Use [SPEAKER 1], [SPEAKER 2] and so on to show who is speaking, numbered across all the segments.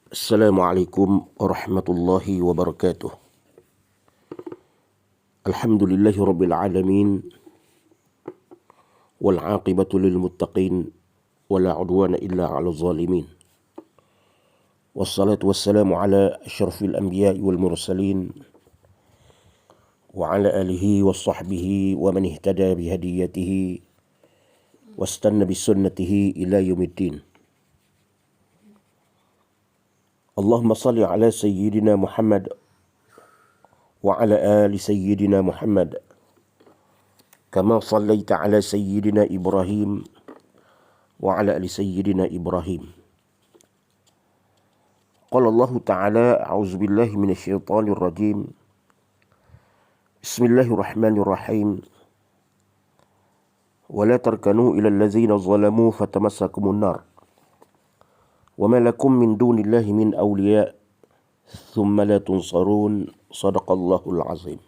[SPEAKER 1] Assalamualaikum warahmatullahi wabarakatuh. Alhamdulillahi rabbil alamin wal aqibatu lil muttaqin wala udwana illa 'alal zalimin. Wassalatu wassalamu ala asyrafil anbiya'i wal mursalin wa ala alihi wa sahbihi wa man ihtada bihadiyatihi wastanna bisunnatihi ila yaumiddin. Allahumma salli ala sayyidina Muhammad wa ala ali sayyidina Muhammad kama sallaita ala sayyidina Ibrahim wa ala ali sayyidina Ibrahim. Qala Allah Ta'ala, a'udzu billahi minasy syaithanir rajim. Bismillahirrahmanirrahim. Wa la tarkanu ila allazina zalamu fatamassakumun nar. Wa ma lakum min dunillahi min awliya thumma la tunsarun. Sadaqallahul azim.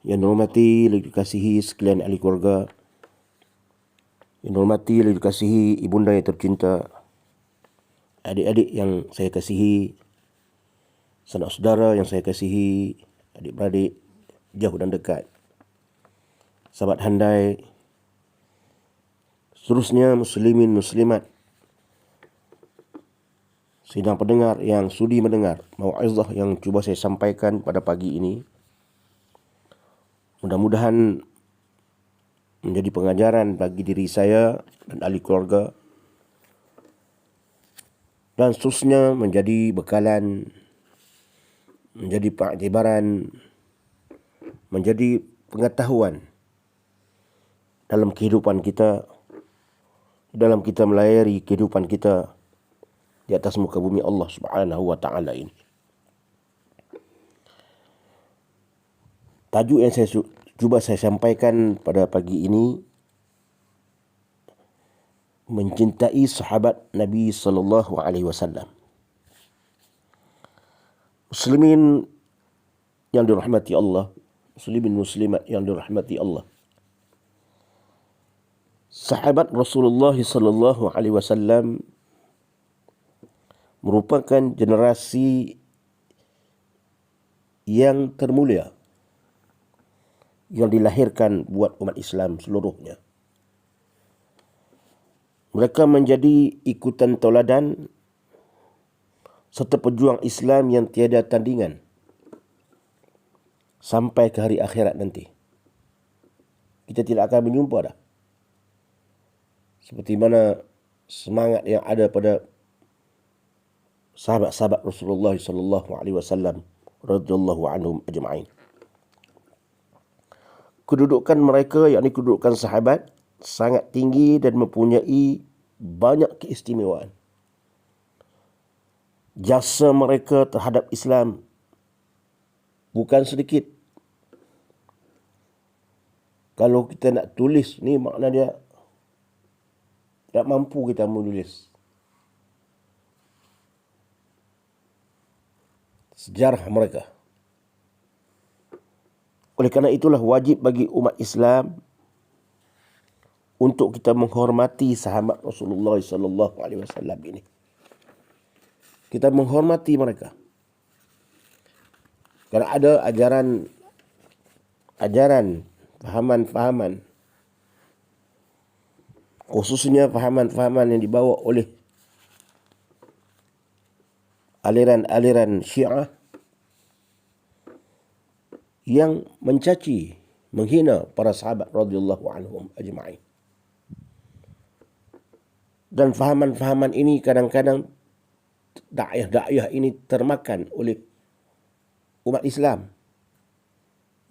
[SPEAKER 1] Yang dihormati, yang dikasihi sekalian ahli keluarga, yang dihormati, yang dikasihi ibunda yang tercinta, adik-adik yang saya kasihi, sanak saudara yang saya kasihi, adik-beradik jauh dan dekat, sahabat handai, seterusnya muslimin muslimat, sidang pendengar yang sudi mendengar mau'izah yang cuba saya sampaikan pada pagi ini. Mudah-mudahan menjadi pengajaran bagi diri saya dan ahli keluarga, dan seterusnya menjadi bekalan, menjadi pengiktibaran, menjadi pengetahuan dalam kehidupan kita, dalam kita melayari kehidupan kita di atas muka bumi Allah Subhanahu wa Ta'ala ini. Tajuk yang cuba saya sampaikan pada pagi ini, mencintai sahabat Nabi sallallahu alaihi wasallam. Muslimin yang dirahmati Allah, muslimin muslimat yang dirahmati Allah. Sahabat Rasulullah sallallahu alaihi wasallam merupakan generasi yang termulia yang dilahirkan buat umat Islam seluruhnya. Mereka menjadi ikutan tauladan serta pejuang Islam yang tiada tandingan sampai ke hari akhirat nanti. Kita tidak akan menjumpa dah seperti mana semangat yang ada pada sahabat-sahabat Rasulullah sallallahu alaihi wasallam radhiyallahu anhum ajma'in. Kedudukan mereka, yakni kedudukan sahabat, sangat tinggi dan mempunyai banyak keistimewaan. Jasa mereka terhadap Islam bukan sedikit. Kalau kita nak tulis ni, makna dia tak mampu kita menulis sejarah mereka. Oleh kerana itulah wajib bagi umat Islam untuk kita menghormati sahabat Rasulullah sallallahu alaihi wasallam ini. Kita menghormati mereka. Kerana ada ajaran, fahaman, khususnya fahaman yang dibawa oleh aliran Syiah yang mencaci, menghina para sahabat radhiyallahu anhum ajma'in. Dan fahaman ini kadang-kadang dakwah ini termakan oleh umat Islam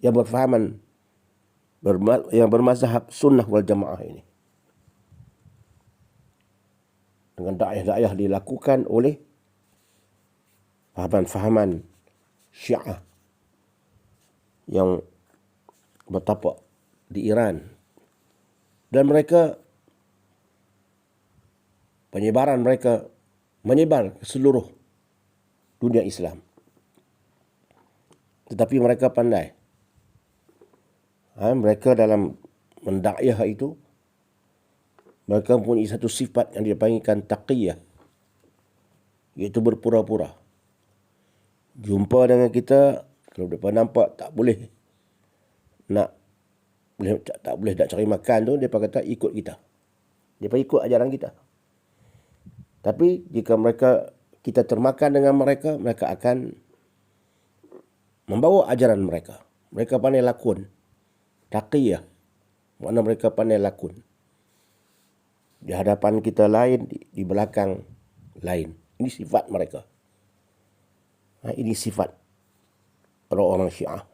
[SPEAKER 1] yang berfahaman, yang bermazhab sunnah wal jamaah ini. Dengan dakwah dilakukan oleh fahaman Syiah yang bertapak di Iran, dan mereka penyebaran mereka menyebar ke seluruh dunia Islam. Tetapi mereka pandai. Mereka dalam mendakwah itu, mereka mempunyai satu sifat yang dipanggilkan taqiyah. iaitu berpura-pura. Jumpa dengan kita, kalau mereka nampak tak boleh nak cari makan tu, mereka kata ikut kita. Mereka ikut ajaran kita. Tapi jika kita termakan dengan mereka, mereka akan membawa ajaran mereka. Mereka pandai lakon. Taqiyah. Makna mereka pandai lakon. Di hadapan kita lain, di belakang lain. Ini sifat mereka. Ini sifat orang-orang Syiah.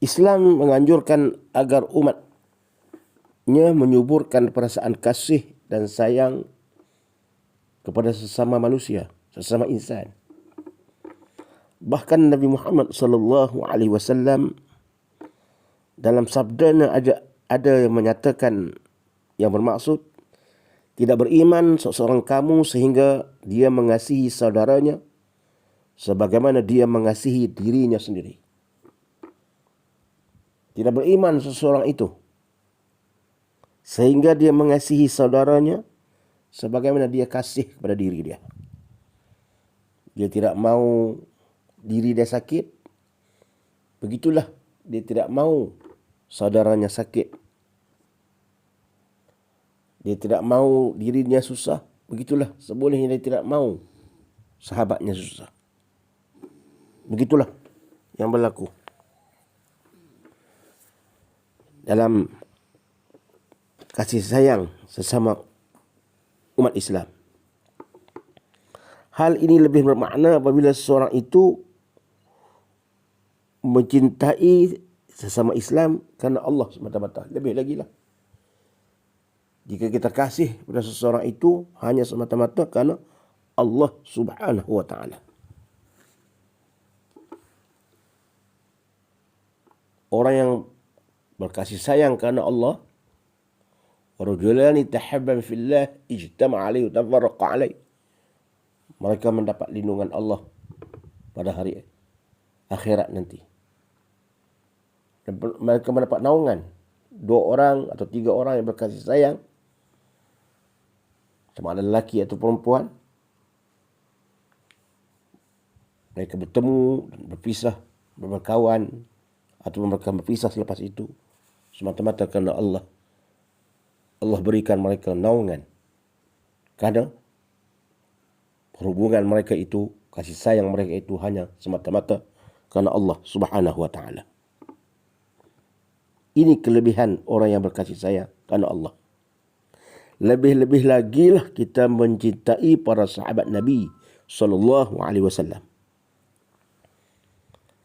[SPEAKER 1] Islam menganjurkan agar umatnya menyuburkan perasaan kasih dan sayang kepada sesama manusia, sesama insan. Bahkan Nabi Muhammad SAW dalam sabdanya ada yang menyatakan yang bermaksud tidak beriman seseorang kamu sehingga dia mengasihi saudaranya sebagaimana dia mengasihi dirinya sendiri. Tidak beriman seseorang itu sehingga dia mengasihi saudaranya sebagaimana dia kasih kepada diri dia. Dia tidak mau diri dia sakit, begitulah dia tidak mau saudaranya sakit. Dia tidak mau dirinya susah, begitulah sebolehnya dia tidak mau sahabatnya susah. Begitulah yang berlaku dalam kasih sayang sesama umat Islam. Hal ini lebih bermakna apabila seseorang itu mencintai sesama Islam kerana Allah semata-mata. Lebih lagi lah jika kita kasih pada seseorang itu hanya semata-mata kerana Allah Subhanahu wa ta'ala. Orang yang berkasih sayang kerana Allah, warajulani tahabban fillah ijtama'a alaihi wa tafarraqa alaihi. Mereka mendapat lindungan Allah pada hari akhirat nanti. Dan mereka mendapat naungan 2 orang atau 3 orang yang berkasih sayang, sama ada lelaki atau perempuan. Mereka bertemu dan berpisah, berkawan, atau mereka berpisah selepas itu semata-mata kerana Allah. Allah berikan mereka naungan kerana hubungan mereka itu, kasih sayang mereka itu hanya semata-mata kerana Allah Subhanahu wa ta'ala. Ini kelebihan orang yang berkasih sayang kerana Allah. Lebih-lebih lagi lah kita mencintai para sahabat Nabi SAW.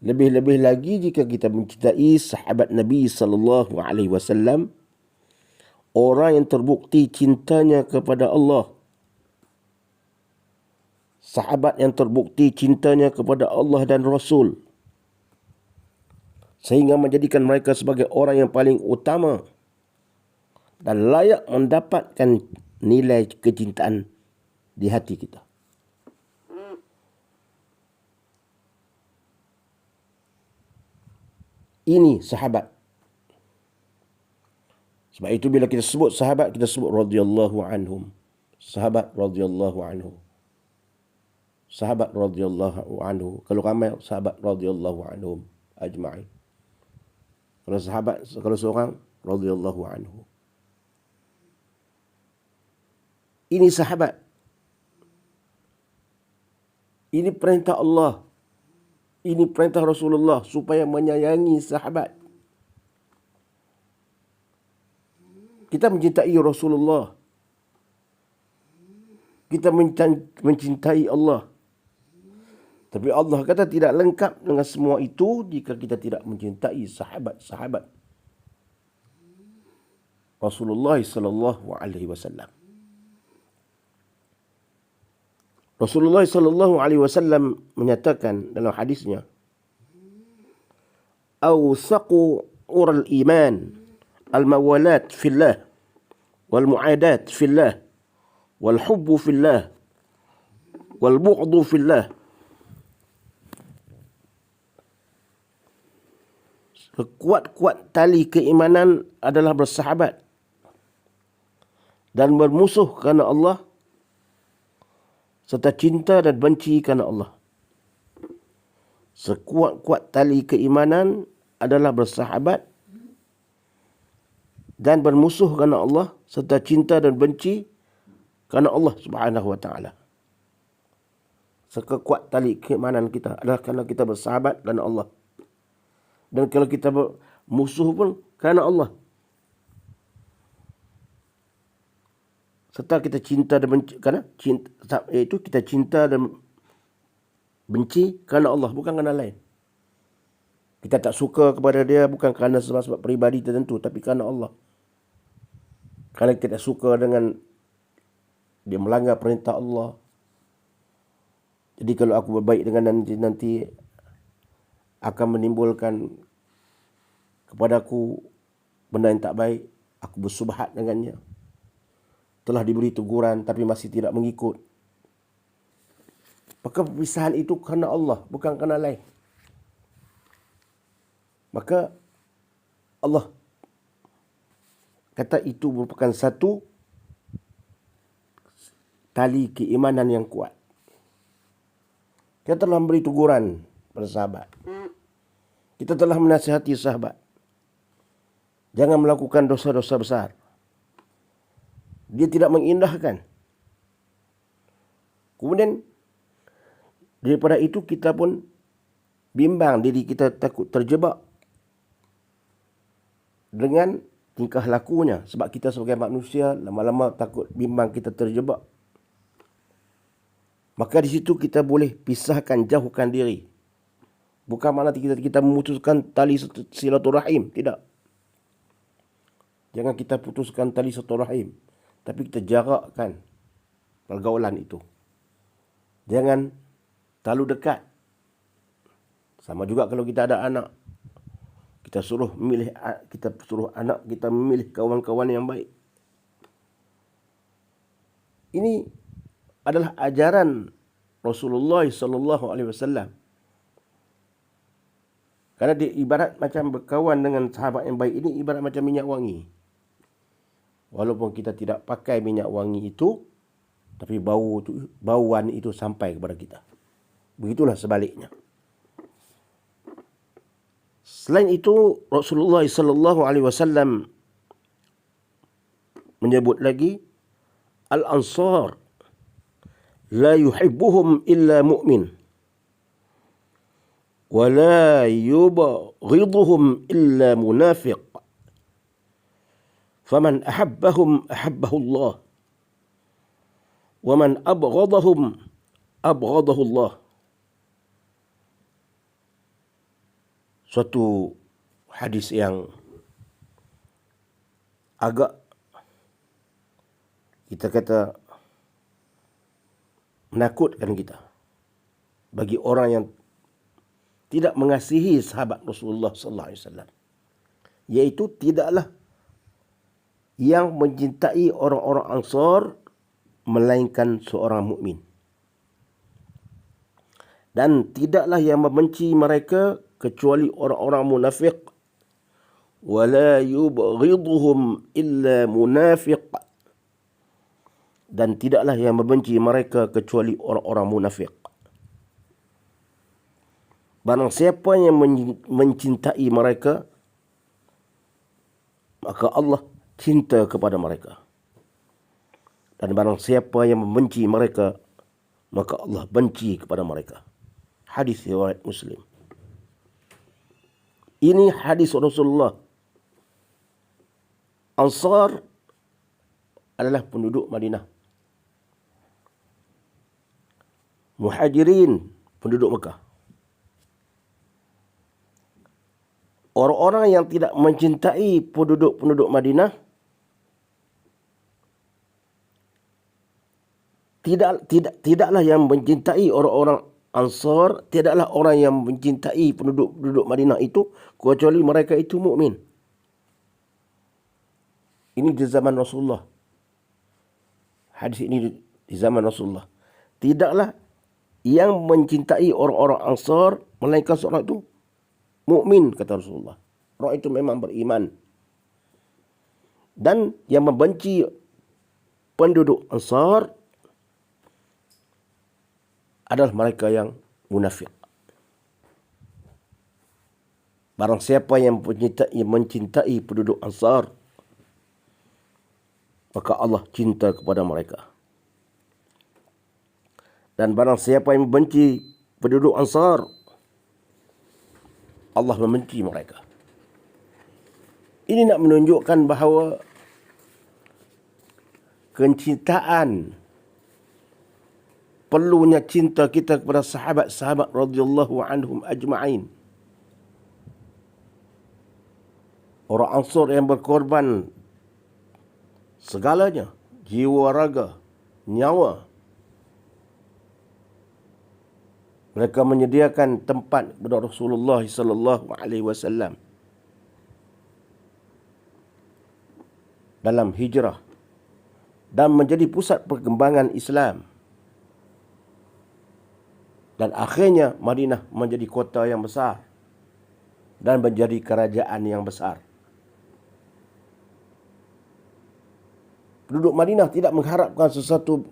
[SPEAKER 1] Lebih-lebih lagi jika kita mencintai sahabat Nabi SAW, orang yang terbukti cintanya kepada Allah, sahabat yang terbukti cintanya kepada Allah dan Rasul, sehingga menjadikan mereka sebagai orang yang paling utama dan layak mendapatkan nilai kecintaan di hati kita. Ini sahabat. Sebab itu bila kita sebut sahabat, kita sebut radhiyallahu anhum. Sahabat radhiyallahu anhu. Sahabat radhiyallahu anhu. Kalau ramai sahabat radhiyallahu anhum ajma'in. Kalau sahabat, kalau seorang radhiyallahu anhu. Ini sahabat. Ini perintah Allah. Ini perintah Rasulullah supaya menyayangi sahabat. Kita mencintai Rasulullah. Kita mencintai Allah. Tapi Allah kata tidak lengkap dengan semua itu jika kita tidak mencintai sahabat-sahabat Rasulullah sallallahu alaihi wasallam. Rasulullah sallallahu alaihi wasallam menyatakan dalam hadisnya, "Awsaqu ural iman al-mawalat fillah wal mu'adat fillah wal hubbu fillah wal bughdu fillah." Sekuat-kuat tali keimanan adalah bersahabat dan bermusuh kerana Allah serta cinta dan benci kerana Allah. Sekuat-kuat tali keimanan adalah bersahabat dan bermusuh kerana Allah, serta cinta dan benci kerana Allah Subhanahu wa taala. Sekuat tali keimanan kita adalah kerana kita bersahabat kerana Allah. Dan kalau kita bermusuh pun kerana Allah. Serta kita cinta dan benci kerana iaitu kita cinta dan benci kerana Allah, bukan kerana lain. Kita tak suka kepada dia bukan kerana sebab-sebab peribadi tertentu, tapi kerana Allah. Kerana kita tak suka dengan dia melanggar perintah Allah. Jadi kalau aku berbaik dengan nanti akan menimbulkan kepada aku benda yang tak baik, aku bersubhat dengannya. Telah diberi teguran tapi masih tidak mengikut. Maka perpisahan itu kerana Allah, bukan kerana lain. Maka Allah kata itu merupakan satu tali keimanan yang kuat. Kita telah memberi teguran pada sahabat. Kita telah menasihati sahabat. Jangan melakukan dosa-dosa besar. Dia tidak mengindahkan. Kemudian daripada itu kita pun bimbang diri kita takut terjebak dengan tingkah lakunya. Sebab kita sebagai manusia lama-lama takut bimbang kita terjebak. Maka di situ kita boleh pisahkan, jauhkan diri. Bukan makna kita memutuskan tali silaturahim. Tidak. Jangan kita putuskan tali silaturahim. Tapi kita jarakkan pergaulan itu. Jangan terlalu dekat. Sama juga kalau kita ada anak. Kita suruh anak kita memilih kawan-kawan yang baik. Ini adalah ajaran Rasulullah SAW. Karena dia ibarat macam berkawan dengan sahabat yang baik ini, ibarat macam minyak wangi. Walaupun kita tidak pakai minyak wangi itu, tapi bauan itu sampai kepada kita. Begitulah sebaliknya. Selain itu, Rasulullah SAW menyebut lagi, Al-Ansar la yuhibbuhum illa mu'min wa la yubghiduhum illa munafiq. Faman ahabbahum ahabbahu Allah wa man abghadahum abghadahu Allah. Suatu hadis yang agak kita kata menakutkan kita bagi orang yang tidak mengasihi sahabat Rasulullah sallallahu alaihi wasallam, iaitu tidaklah yang mencintai orang-orang Ansar melainkan seorang mukmin, dan tidaklah yang membenci mereka kecuali orang-orang munafik. Wala yubghiduhum illa munafiq, dan tidaklah yang membenci mereka kecuali orang-orang munafik. Barang siapa yang mencintai mereka, maka Allah cinta kepada mereka. Dan barang siapa yang membenci mereka, maka Allah benci kepada mereka. Hadis riwayat Muslim. Ini hadis Rasulullah. Ansar adalah penduduk Madinah. Muhajirin penduduk Mekah. Orang-orang yang tidak mencintai penduduk-penduduk Madinah tidaklah yang mencintai orang-orang Ansar, tidaklah orang yang mencintai penduduk-penduduk Madinah itu kecuali mereka itu mukmin. Ini di zaman Rasulullah. Hadis ini di zaman Rasulullah. Tidaklah yang mencintai orang-orang Ansar melainkan seorang itu mukmin, kata Rasulullah. Orang itu memang beriman. Dan yang membenci penduduk Ansar adalah mereka yang munafik. Barang siapa yang mencintai penduduk Ansar, maka Allah cinta kepada mereka. Dan barang siapa yang membenci penduduk Ansar, Allah membenci mereka. Ini nak menunjukkan bahawa kecintaan, perlunya cinta kita kepada sahabat-sahabat radhiyallahu anhum ajma'in. Orang Ansar yang berkorban segalanya, jiwa, raga, nyawa. Mereka menyediakan tempat kepada Rasulullah sallallahu alaihi wasallam dalam hijrah dan menjadi pusat perkembangan Islam. Dan akhirnya Madinah menjadi kota yang besar dan menjadi kerajaan yang besar. Penduduk Madinah tidak mengharapkan sesuatu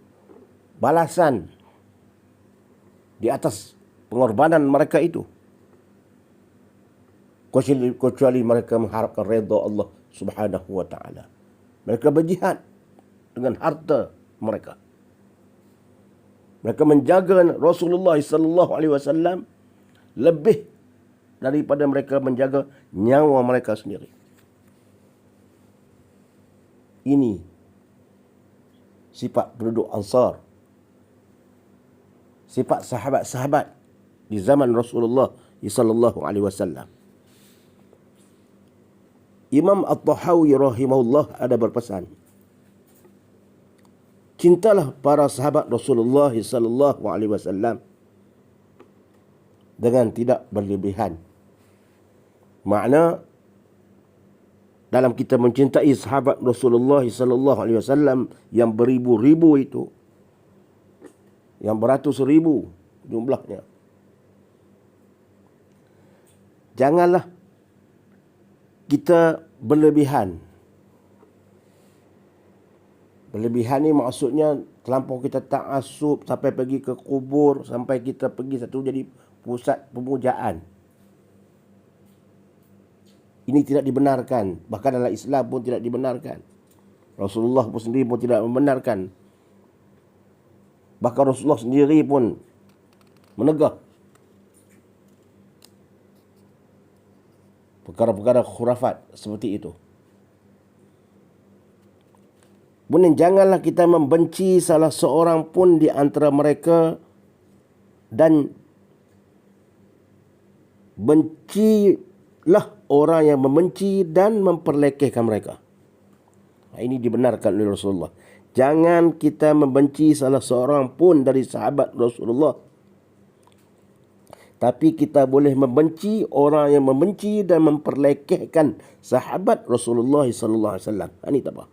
[SPEAKER 1] balasan di atas pengorbanan mereka itu, kecuali mereka mengharapkan redha Allah Subhanahu wa taala. Mereka berjihad dengan harta mereka. Mereka menjaga Rasulullah sallallahu alaihi wasallam lebih daripada mereka menjaga nyawa mereka sendiri. Ini sifat penduduk Ansar, sifat sahabat-sahabat di zaman Rasulullah sallallahu alaihi wasallam. Imam At-Tahawi rahimahullah ada berpesan, cintalah para sahabat Rasulullah sallallahu alaihi wasallam dengan tidak berlebihan. Makna dalam kita mencintai sahabat Rasulullah sallallahu alaihi wasallam yang beribu-ribu itu, yang beratus ribu jumlahnya, janganlah kita berlebihan. Berlebihan ni maksudnya terlampau kita ta'assub sampai pergi ke kubur, sampai kita pergi satu jadi pusat pemujaan. Ini tidak dibenarkan. Bahkan dalam Islam pun tidak dibenarkan. Rasulullah pun sendiri pun tidak membenarkan. Bahkan Rasulullah sendiri pun menegah perkara-perkara khurafat seperti itu. Kemudian janganlah kita membenci salah seorang pun di antara mereka dan bencilah orang yang membenci dan memperlekehkan mereka. Ini dibenarkan oleh Rasulullah. Jangan kita membenci salah seorang pun dari sahabat Rasulullah, tapi kita boleh membenci orang yang membenci dan memperlekehkan sahabat Rasulullah sallallahu alaihi wasallam. Ini tak apa.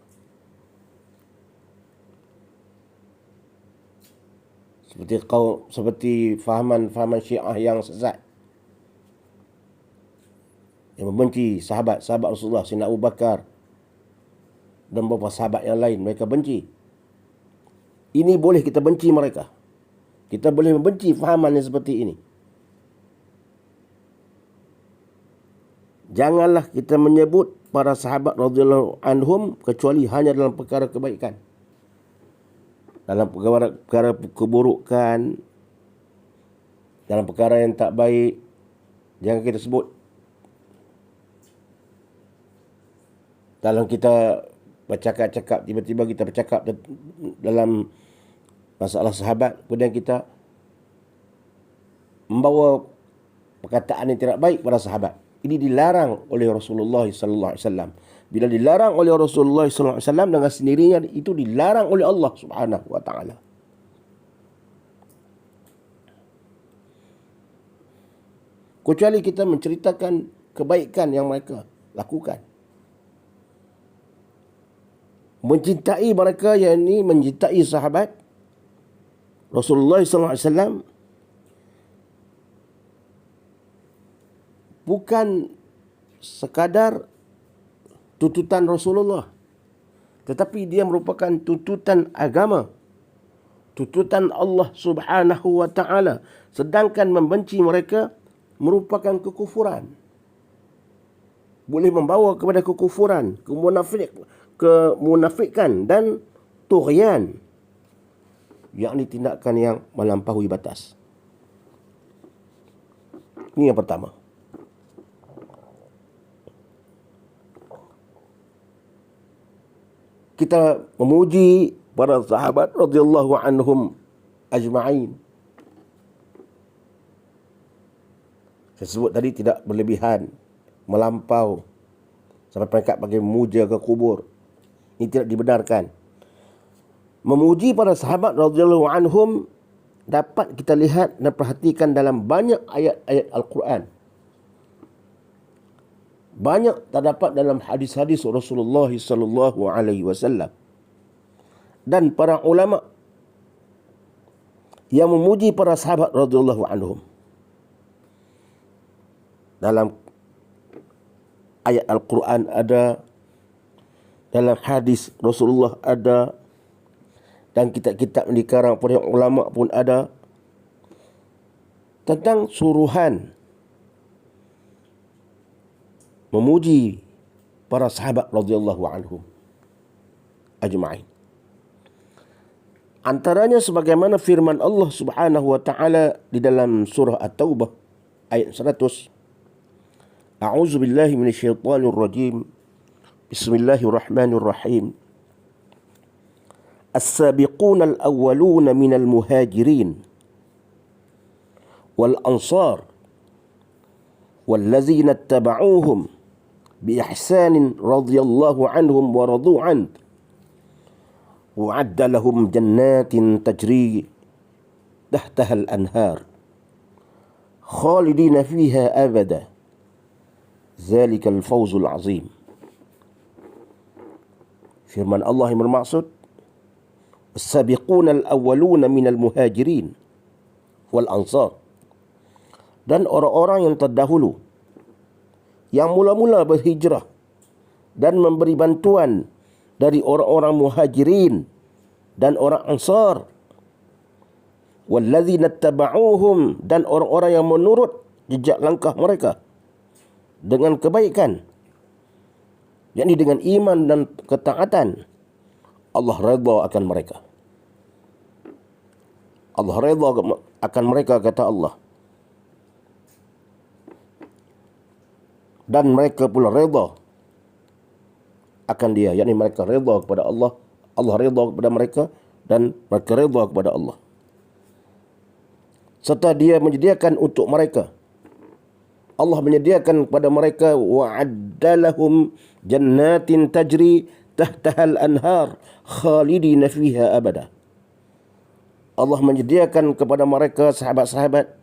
[SPEAKER 1] Seperti fahaman Syiah yang sesat, yang membenci sahabat Rasulullah, Sayyidina Abu Bakar dan beberapa sahabat yang lain, mereka benci. Ini boleh kita benci mereka. Kita boleh membenci fahaman yang seperti ini. Janganlah kita menyebut para sahabat radhiyallahu anhum kecuali hanya dalam perkara kebaikan. Dalam perkara keburukan, dalam perkara yang tak baik, jangan kita sebut. Dalam kita bercakap-cakap, tiba-tiba kita bercakap dalam masalah sahabat, kemudian kita membawa perkataan yang tidak baik pada sahabat. Ini dilarang oleh Rasulullah sallallahu alaihi wasallam. Bila dilarang oleh Rasulullah sallallahu alaihi wasallam, dengan sendirinya itu dilarang oleh Allah Subhanahu wa taala. Kecuali kita menceritakan kebaikan yang mereka lakukan. Mencintai mereka, yakni mencintai sahabat Rasulullah sallallahu alaihi wasallam, bukan sekadar tuntutan Rasulullah, tetapi dia merupakan tuntutan agama, tuntutan Allah Subhanahu wa taala, sedangkan membenci mereka merupakan kekufuran. Boleh membawa kepada kekufuran, kemunafikan dan tughyan, yakni tindakan yang melampaui batas. Ini yang pertama. Kita memuji para sahabat radhiyallahu anhum ajma'in. Saya sebut tadi tidak berlebihan, melampau sampai peringkat bagi memuja ke kubur. Ini tidak dibenarkan. Memuji para sahabat radhiyallahu anhum dapat kita lihat dan perhatikan dalam banyak ayat-ayat Al-Quran. Banyak terdapat dalam hadis-hadis Rasulullah sallallahu alaihi wasallam. Dan para ulama yang memuji para sahabat radhiyallahu anhum. Dalam ayat Al-Quran ada, dalam hadis Rasulullah ada, dan kitab-kitab yang dikarang oleh ulama pun ada, tentang suruhan memuji para sahabat radhiyallahu anhum ajma'in. Antaranya sebagaimana firman Allah Subhanahu wa taala di dalam surah At-Taubah ayat 100. A'udzu billahi minasyaitonir rajim. Bismillahirrahmanirrahim. As-sabiquna al-awwaluna minal muhajirin wal ansar wallazina ittaba'uuhum bi ihsanin radhiyallahu anhum wa radu an wa'adda lahum jannatin tajri tahtaha al-anhar khalidina fiha abada zalikal fawzul azim. Firman Allah yang bermaksud as-sabiquna al-awwaluna minal muhajirin wal ansar, dan orang-orang yang terdahulu yang mula-mula berhijrah dan memberi bantuan dari orang-orang muhajirin dan orang ansar, wallazina ittaba'uuhum, dan orang-orang yang menurut jejak langkah mereka dengan kebaikan, yakni dengan iman dan ketaatan. Allah redha akan mereka. Allah redha akan mereka, kata Allah. Dan mereka pula redha akan dia, yakni mereka redha kepada Allah, Allah redha kepada mereka, dan mereka redha kepada Allah. Serta dia menyediakan untuk mereka, Allah menyediakan kepada mereka, wa'addalahum jannatin tajri tahtahal anhar khalidina fiha abada. Allah menyediakan kepada mereka sahabat-sahabat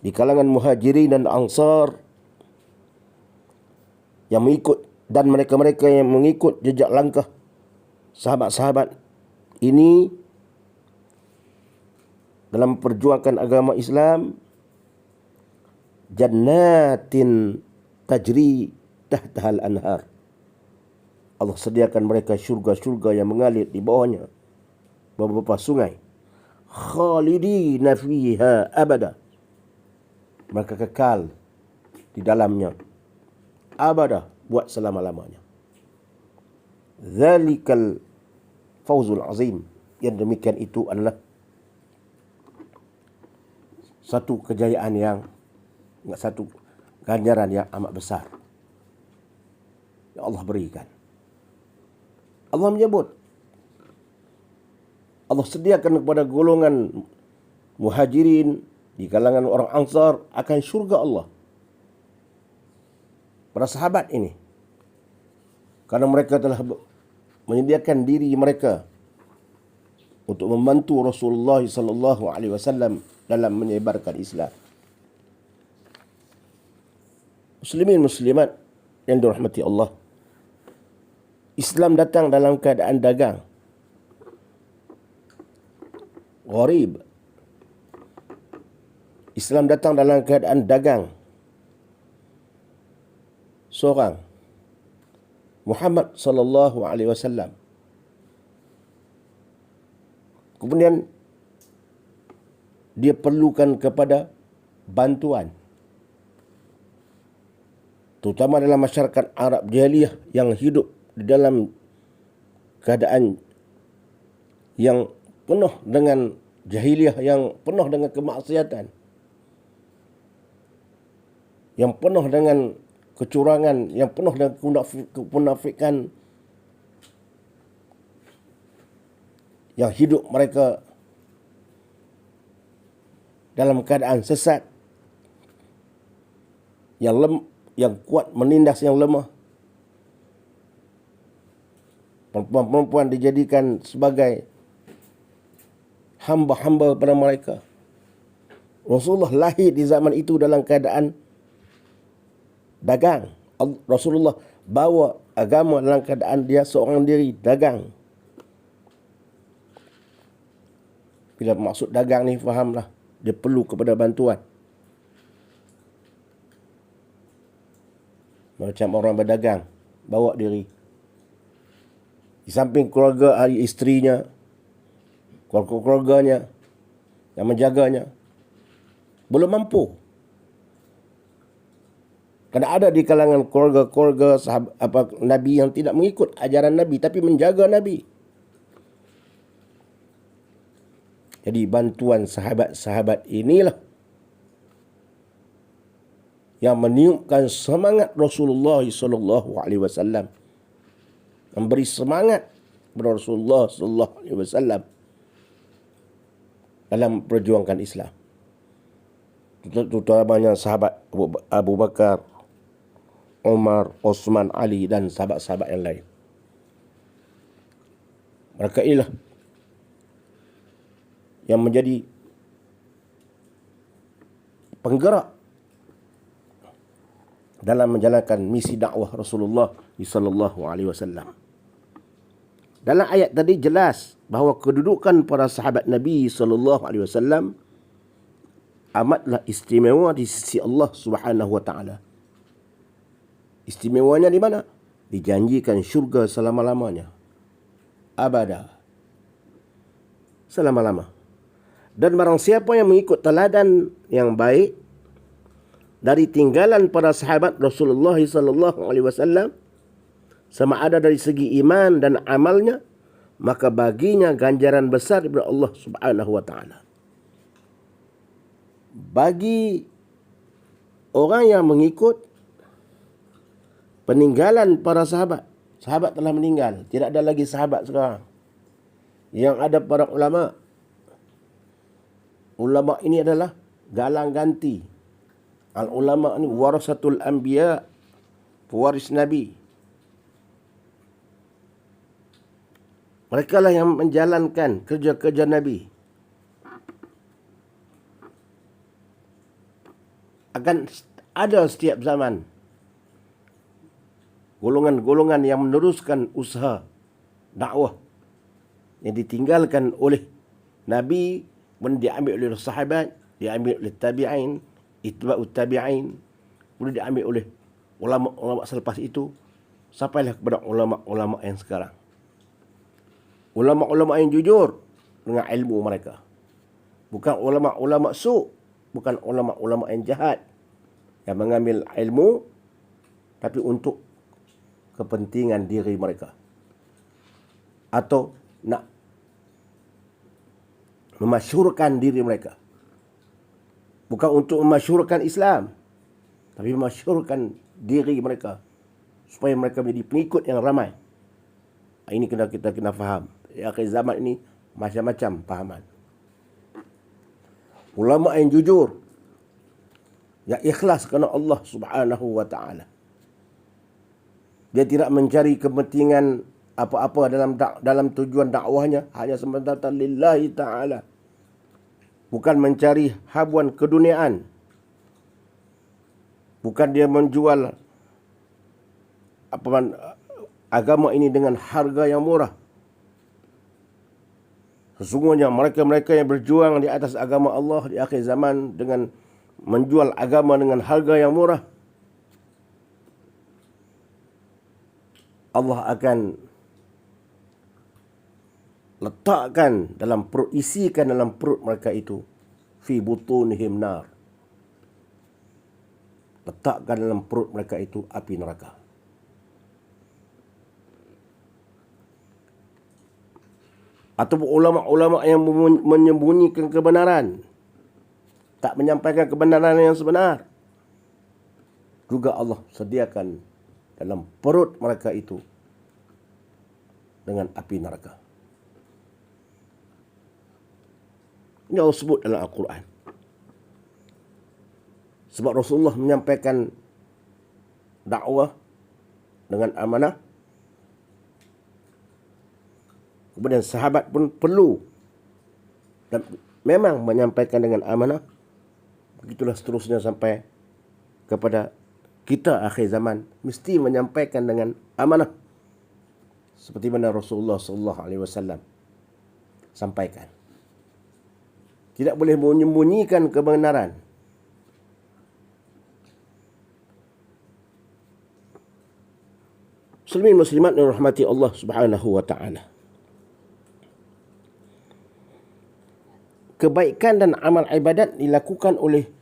[SPEAKER 1] di kalangan muhajirin dan ansar yang mengikut, dan mereka-mereka yang mengikut jejak langkah sahabat-sahabat ini dalam perjuangan agama Islam, jannatin tajri tahtahal anhar. Allah sediakan mereka syurga-syurga yang mengalir di bawahnya beberapa sungai. Khalidina fiha abada. Mereka kekal di dalamnya abada, buat selama-lamanya. Zalikal fawzul azim. Yang demikian itu adalah satu kejayaan yang, satu ganjaran yang amat besar yang Allah berikan. Allah menyebut, Allah sediakan kepada golongan muhajirin di kalangan orang ansar akan syurga Allah. Para sahabat ini, karena mereka telah menyediakan diri mereka untuk membantu Rasulullah sallallahu alaihi wasallam dalam menyebarkan Islam. Muslimin muslimat yang dirahmati Allah, Islam datang dalam keadaan dagang, gharib. Islam datang dalam keadaan dagang seorang, Muhammad sallallahu alaihi wasallam. Kemudian dia perlukan kepada bantuan. Terutama dalam masyarakat Arab Jahiliyah yang hidup di dalam keadaan yang penuh dengan jahiliyah, yang penuh dengan kemaksiatan, yang penuh dengan kecurangan, yang penuh dengan kemunafikan, yang hidup mereka dalam keadaan sesat, yang kuat menindas yang lemah. Perempuan-perempuan dijadikan sebagai hamba-hamba pada mereka. Rasulullah lahir di zaman itu dalam keadaan dagang. Rasulullah bawa agama dalam keadaan dia seorang diri dagang. Bila maksud dagang ni, fahamlah, dia perlu kepada bantuan. Macam orang berdagang, bawa diri. Di samping keluarga, isterinya, keluarganya yang menjaganya, belum mampu. Kerana ada di kalangan keluarga-keluarga Nabi yang tidak mengikut ajaran Nabi, tapi menjaga Nabi. Jadi bantuan sahabat-sahabat inilah yang meniupkan semangat Rasulullah SAW, memberi semangat kepada Rasulullah SAW dalam perjuangan Islam. Terutamanya sahabat Abu Bakar, Umar, Osman, Ali dan sahabat-sahabat yang lain. Mereka inilah yang menjadi penggerak dalam menjalankan misi dakwah Rasulullah SAW. Dalam ayat tadi jelas bahawa kedudukan para sahabat Nabi SAW amatlah istimewa di sisi Allah Subhanahu Wa Taala. Istimewanya di mana? Dijanjikan syurga selama-lamanya. Abada. Selama-lama. Dan barang siapa yang mengikut teladan yang baik dari tinggalan para sahabat Rasulullah SAW, sama ada dari segi iman dan amalnya, maka baginya ganjaran besar daripada Allah Subhanahu Wa Taala. Bagi orang yang mengikut peninggalan para sahabat, sahabat telah meninggal, tidak ada lagi sahabat sekarang. Yang ada para ulama. Ulama ini adalah galang ganti. Al-ulama ini warasatul anbiya, pewaris Nabi. Mereka lah yang menjalankan kerja-kerja Nabi. Akan ada setiap zaman golongan-golongan yang meneruskan usaha dakwah yang ditinggalkan oleh Nabi, kemudian diambil oleh sahabat, diambil oleh tabi'in, itba'ut tabi'in, kemudian diambil oleh ulama-ulama selepas itu, sampailah kepada ulama-ulama yang sekarang. Ulama-ulama yang jujur dengan ilmu mereka. Bukan ulama-ulama su', bukan ulama-ulama yang jahat yang mengambil ilmu tapi untuk kepentingan diri mereka, atau nak memasyhurkan diri mereka. Bukan untuk memasyhurkan Islam, tapi memasyhurkan diri mereka supaya mereka menjadi pengikut yang ramai. Ini kita kena faham. Di akhir zaman ini macam-macam fahaman. Ulama yang jujur, yang ikhlas kerana Allah Subhanahu Wa Taala. Dia tidak mencari kepentingan apa-apa dalam tujuan dakwahnya, hanya semata-mata lillahi ta'ala. Bukan mencari habuan keduniaan. Bukan dia menjual agama ini dengan harga yang murah. Sesungguhnya mereka-mereka yang berjuang di atas agama Allah di akhir zaman dengan menjual agama dengan harga yang murah, Allah akan letakkan dalam perut, isikan dalam perut mereka itu fi butunihim nar. Letakkan dalam perut mereka itu api neraka. Ataupun ulama-ulama yang menyembunyikan kebenaran, tak menyampaikan kebenaran yang sebenar, juga Allah sediakan dalam perut mereka itu dengan api neraka. Ini Allah sebut dalam Al-Quran. Sebab Rasulullah menyampaikan dakwah dengan amanah, kemudian sahabat pun perlu dan memang menyampaikan dengan amanah. Begitulah seterusnya sampai kepada kita akhir zaman, mesti menyampaikan dengan amanah seperti mana Rasulullah SAW sampaikan. Tidak boleh menyembunyikan kebenaran. Muslimin muslimat yang rahmati Allah Subhanahu wa taala. Kebaikan dan amal ibadat dilakukan oleh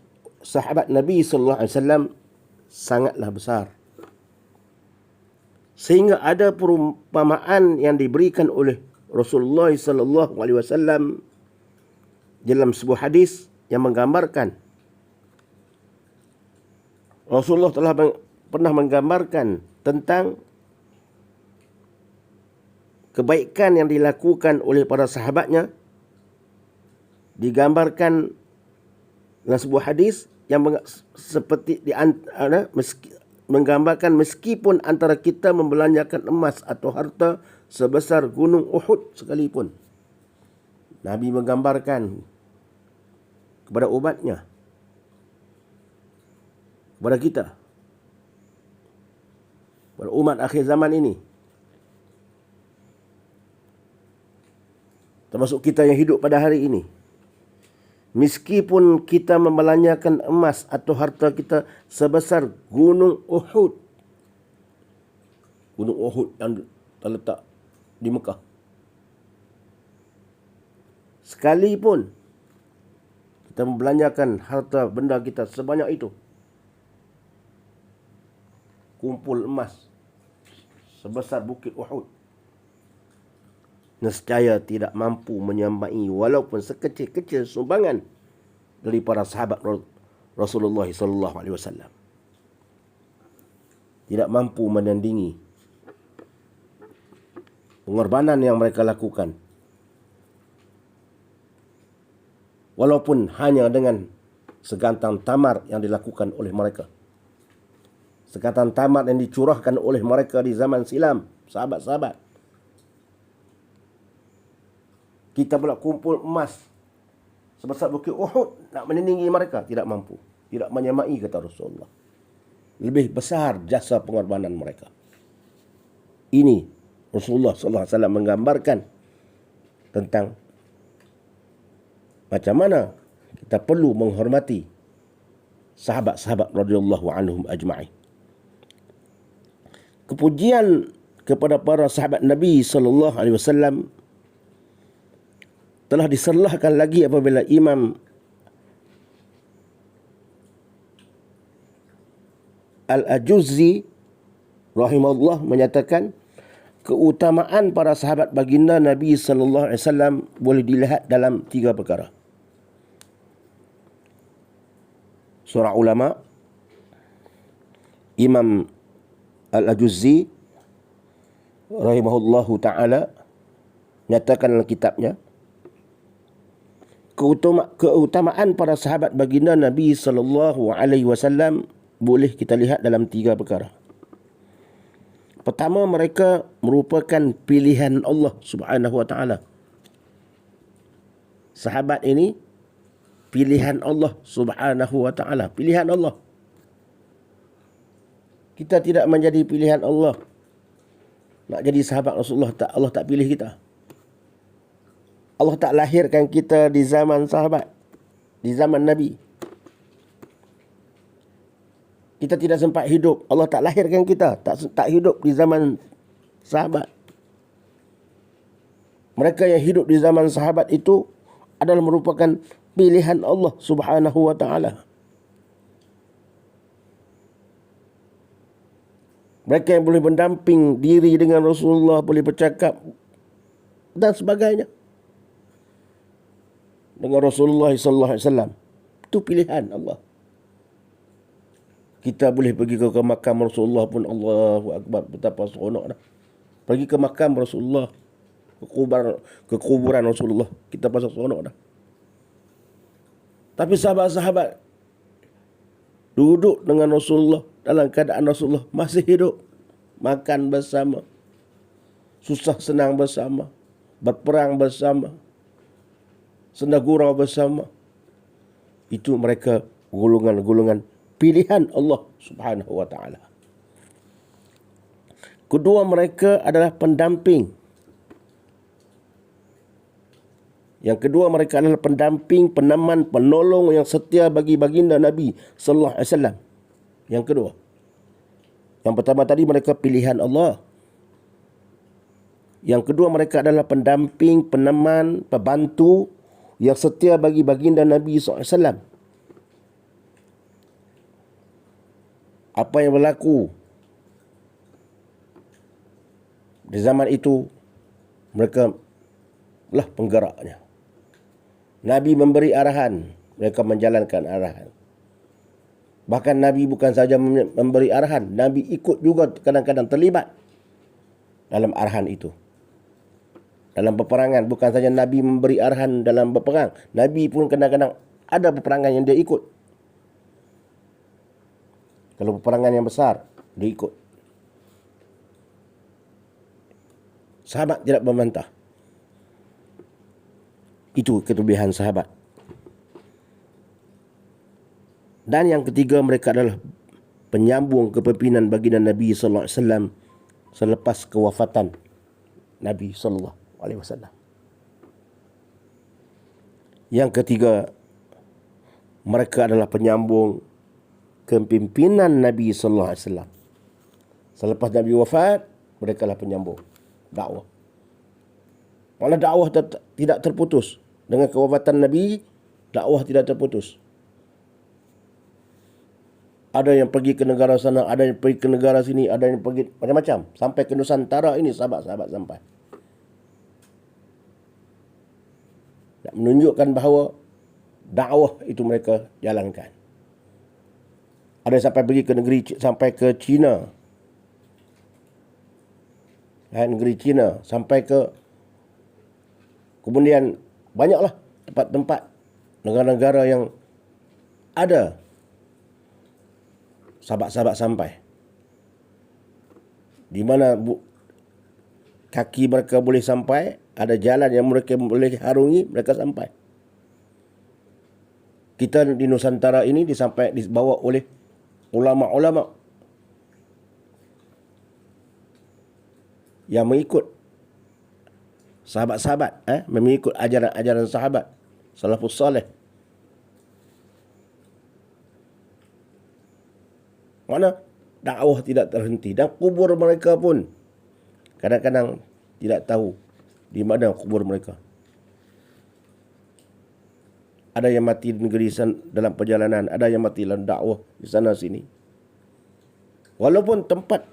[SPEAKER 1] sahabat Nabi sallallahu alaihi wasallam sangatlah besar. Sehingga ada perumpamaan yang diberikan oleh Rasulullah sallallahu alaihi wasallam dalam sebuah hadis yang menggambarkan, Rasulullah telah pernah menggambarkan tentang kebaikan yang dilakukan oleh para sahabatnya, digambarkan dalam sebuah hadis yang seperti menggambarkan meskipun antara kita membelanjakan emas atau harta sebesar gunung Uhud sekalipun. Nabi menggambarkan kepada umatnya, kepada kita, kepada umat akhir zaman ini, termasuk kita yang hidup pada hari ini, meskipun kita membelanjakan emas atau harta kita sebesar gunung Uhud. Gunung Uhud yang terletak di Mekah. Sekalipun kita membelanjakan harta benda kita sebanyak itu, kumpul emas sebesar bukit Uhud, nescaya tidak mampu menyamai walaupun sekecil-kecil sumbangan dari para sahabat Rasulullah sallallahu alaihi wasallam. Tidak mampu menandingi pengorbanan yang mereka lakukan, walaupun hanya dengan segantang tamar yang dilakukan oleh mereka. Segantang tamar yang dicurahkan oleh mereka di zaman silam, sahabat-sahabat. Kita pula kumpul emas sebesar bukit Uhud, nak menandingi mereka, tidak mampu. Tidak menyamai, kata Rasulullah. Lebih besar jasa pengorbanan mereka. Ini Rasulullah SAW menggambarkan tentang macam mana kita perlu menghormati sahabat-sahabat radhiyallahu anhum ajma'in. Kepujian kepada para sahabat Nabi sallallahu alaihi wasallam telah diserlahkan lagi apabila Imam Al-Ajuzzi rahimahullah menyatakan keutamaan para sahabat baginda Nabi sallallahu alaihi wasallam boleh dilihat dalam 3 perkara. Surah ulama, Imam Al-Ajuzzi rahimahullahu ta'ala nyatakan dalam kitabnya, keutamaan para sahabat baginda Nabi sallallahu alaihi wasallam boleh kita lihat dalam 3 perkara. Pertama, mereka merupakan pilihan Allah Subhanahu wa taala. Sahabat ini pilihan Allah Subhanahu wa taala, pilihan Allah. Kita tidak menjadi pilihan Allah. Nak jadi sahabat Rasulullah, Allah tak pilih kita. Allah tak lahirkan kita di zaman sahabat, di zaman Nabi. Kita tidak sempat hidup, Allah tak lahirkan kita, tak hidup di zaman sahabat. Mereka yang hidup di zaman sahabat itu adalah merupakan pilihan Allah Subhanahu wa taala. Mereka yang boleh mendamping diri dengan Rasulullah, boleh bercakap dan sebagainya dengan Rasulullah sallallahu alaihi wasallam. Itu pilihan Allah. Kita boleh pergi ke makam Rasulullah pun, Allahu akbar, betapa seronok dah. Pergi ke makam Rasulullah, ke kuburan Rasulullah, kita pasal seronok dah. Tapi sahabat-sahabat duduk dengan Rasulullah dalam keadaan Rasulullah masih hidup, makan bersama, susah senang bersama, berperang bersama, senda gurau bersama. Itu mereka golongan-golongan pilihan Allah Subhanahu wa taala. Kedua mereka adalah pendamping. Yang kedua mereka adalah pendamping, peneman, penolong yang setia bagi baginda Nabi sallallahu alaihi wasallam. Yang kedua. Yang pertama tadi mereka pilihan Allah. Yang kedua mereka adalah pendamping, peneman, pembantu yang setia bagi baginda Nabi sallallahu alaihi wasallam. Apa yang berlaku di zaman itu, mereka lah penggeraknya. Nabi memberi arahan, mereka menjalankan arahan. Bahkan Nabi bukan saja memberi arahan, Nabi ikut juga kadang-kadang terlibat dalam arahan itu. Dalam peperangan, bukan saja Nabi memberi arahan dalam berperang, Nabi pun kadang-kadang ada peperangan yang dia ikut. Kalau peperangan yang besar, dia ikut. Sahabat tidak membantah. Itu kelebihan sahabat. Dan yang ketiga mereka adalah penyambung kepimpinan baginda Nabi sallallahu alaihi wasallam selepas kewafatan Nabi sallallahu alaihi wasallam. Yang ketiga mereka adalah penyambung kepimpinan Nabi sallallahu alaihi wasallam. Selepas Nabi wafat, mereka lah penyambung dakwah. Malah dakwah tidak terputus. Dengan kewafatan Nabi, dakwah tidak terputus. Ada yang pergi ke negara sana, ada yang pergi ke negara sini, ada yang pergi macam-macam. Sampai ke Nusantara ini sahabat-sahabat sampai. Nak menunjukkan bahawa dakwah itu mereka jalankan. Ada yang sampai pergi ke negeri, sampai ke China. Negeri China, sampai ke, kemudian banyaklah tempat-tempat negara-negara yang ada sahabat-sahabat sampai. Di mana kaki mereka boleh sampai, ada jalan yang mereka boleh harungi, mereka sampai. Kita di Nusantara ini dibawa oleh ulama-ulama yang mengikut sahabat-sahabat, mengikut ajaran-ajaran sahabat salafus salih. Mana dakwah tidak terhenti, dan kubur mereka pun kadang-kadang tidak tahu di mana kubur mereka. Ada yang mati di negeri dalam perjalanan, ada yang mati dalam dakwah di sana sini. Walaupun tempat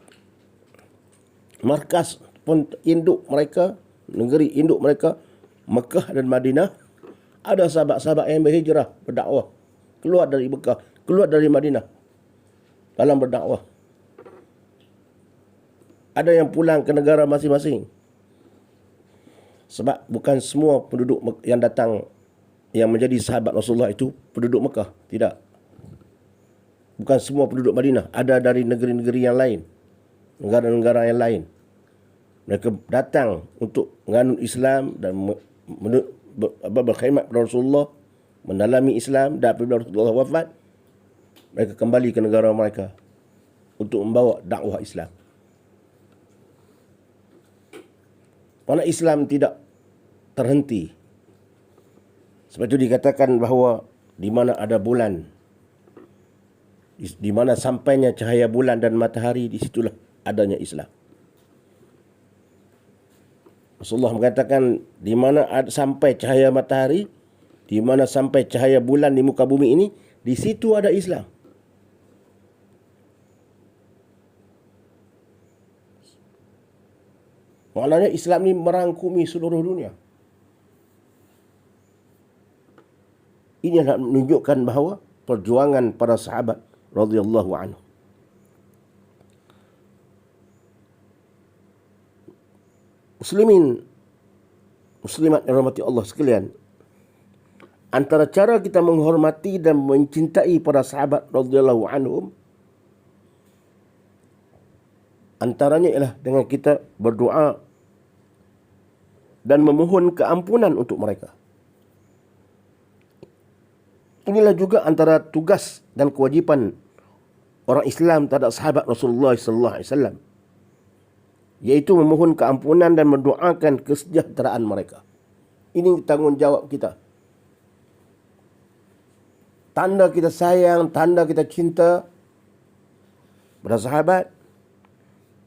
[SPEAKER 1] markas pun induk mereka, negeri induk mereka Mekah dan Madinah, ada sahabat-sahabat yang berhijrah berdakwah, keluar dari Mekah, keluar dari Madinah dalam berdakwah. Ada yang pulang ke negara masing-masing. Sebab bukan semua penduduk yang datang yang menjadi sahabat Rasulullah itu penduduk Mekah, tidak. Bukan semua penduduk Madinah, ada dari negeri-negeri yang lain, negara-negara yang lain. Mereka datang untuk menganut Islam dan berkhidmat kepada Rasulullah, mendalami Islam, dan apabila Rasulullah wafat, mereka kembali ke negara mereka untuk membawa dakwah Islam. Mana Islam tidak terhenti. Sebab itu dikatakan bahawa di mana ada bulan, di mana sampainya cahaya bulan dan matahari, di situlah adanya Islam. Rasulullah mengatakan di mana sampai cahaya matahari, di mana sampai cahaya bulan di muka bumi ini, di situ ada Islam. Maknanya Islam ini merangkumi seluruh dunia. Ini adalah menunjukkan bahawa perjuangan para sahabat radhiyallahu anhu. Muslimin, muslimat yang dirahmati Allah sekalian, antara cara kita menghormati dan mencintai para sahabat radhiyallahu anhum, antaranya ialah dengan kita berdoa dan memohon keampunan untuk mereka. Inilah juga antara tugas dan kewajipan orang Islam terhadap sahabat Rasulullah sallallahu alaihi wasallam, iaitu memohon keampunan dan mendoakan kesejahteraan mereka. Ini tanggungjawab kita. Tanda kita sayang, tanda kita cinta pada sahabat,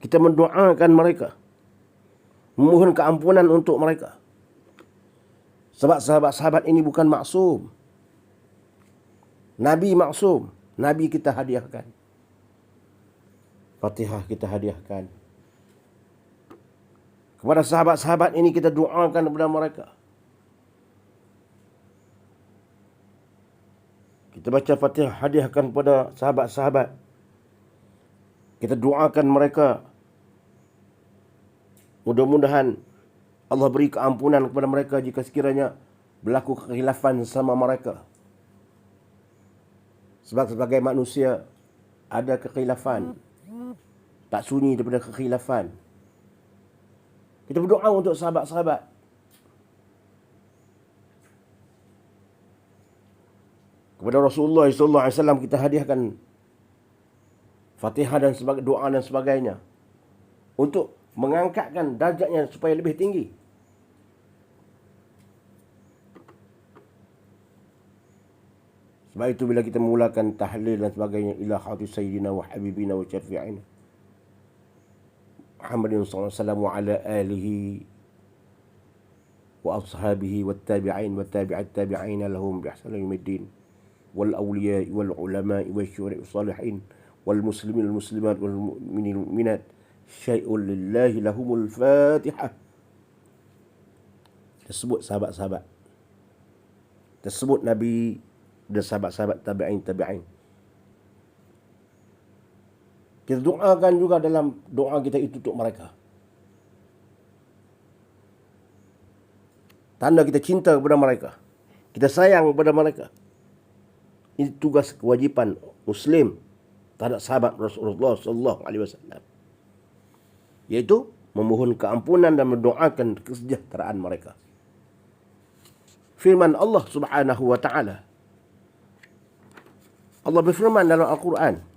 [SPEAKER 1] kita mendoakan mereka, memohon keampunan untuk mereka. Sebab sahabat-sahabat ini bukan maksum. Nabi maksum. Nabi kita hadiahkan. Fatihah kita hadiahkan. Kepada sahabat-sahabat ini kita doakan kepada mereka. Kita baca Fatihah, hadiahkan kepada sahabat-sahabat. Kita doakan mereka. Mudah-mudahan Allah beri keampunan kepada mereka jika sekiranya berlaku kekhilafan sama mereka. Sebab sebagai manusia ada kekhilafan. Tak sunyi daripada kekhilafan. Kita berdoa untuk sahabat-sahabat. Kepada Rasulullah SAW kita hadiahkan Fatihah dan doa dan sebagainya, untuk mengangkatkan darjatnya supaya lebih tinggi. Sebab itu bila kita mulakan tahlil dan sebagainya, ila hadis sayyidina wa habibina wa syafi'ina Muhammadin sallallahu alaihi wasallam wa ala alihi wa ashabihi wa tabi'in wa tabi'at tabi'in lahum bi ihsan yaumiddin wal awliya wal ulama wal syuhada salihin wal muslimin wal muslimat wal mu'minin wal mu'minat syai'un lillahi lahumul fatihah. Tersebut sahabat-sahabat, tersebut Nabi dan sahabat-sahabat tabi'in. Kita doakan juga dalam doa kita itu untuk mereka. Tanda kita cinta kepada mereka, kita sayang kepada mereka. Ini tugas kewajipan Muslim terhadap sahabat Rasulullah sallallahu alaihi wasallam, iaitu memohon keampunan dan mendoakan kesejahteraan mereka. Firman Allah Subhanahu wa taala, Allah berfirman dalam Al-Quran,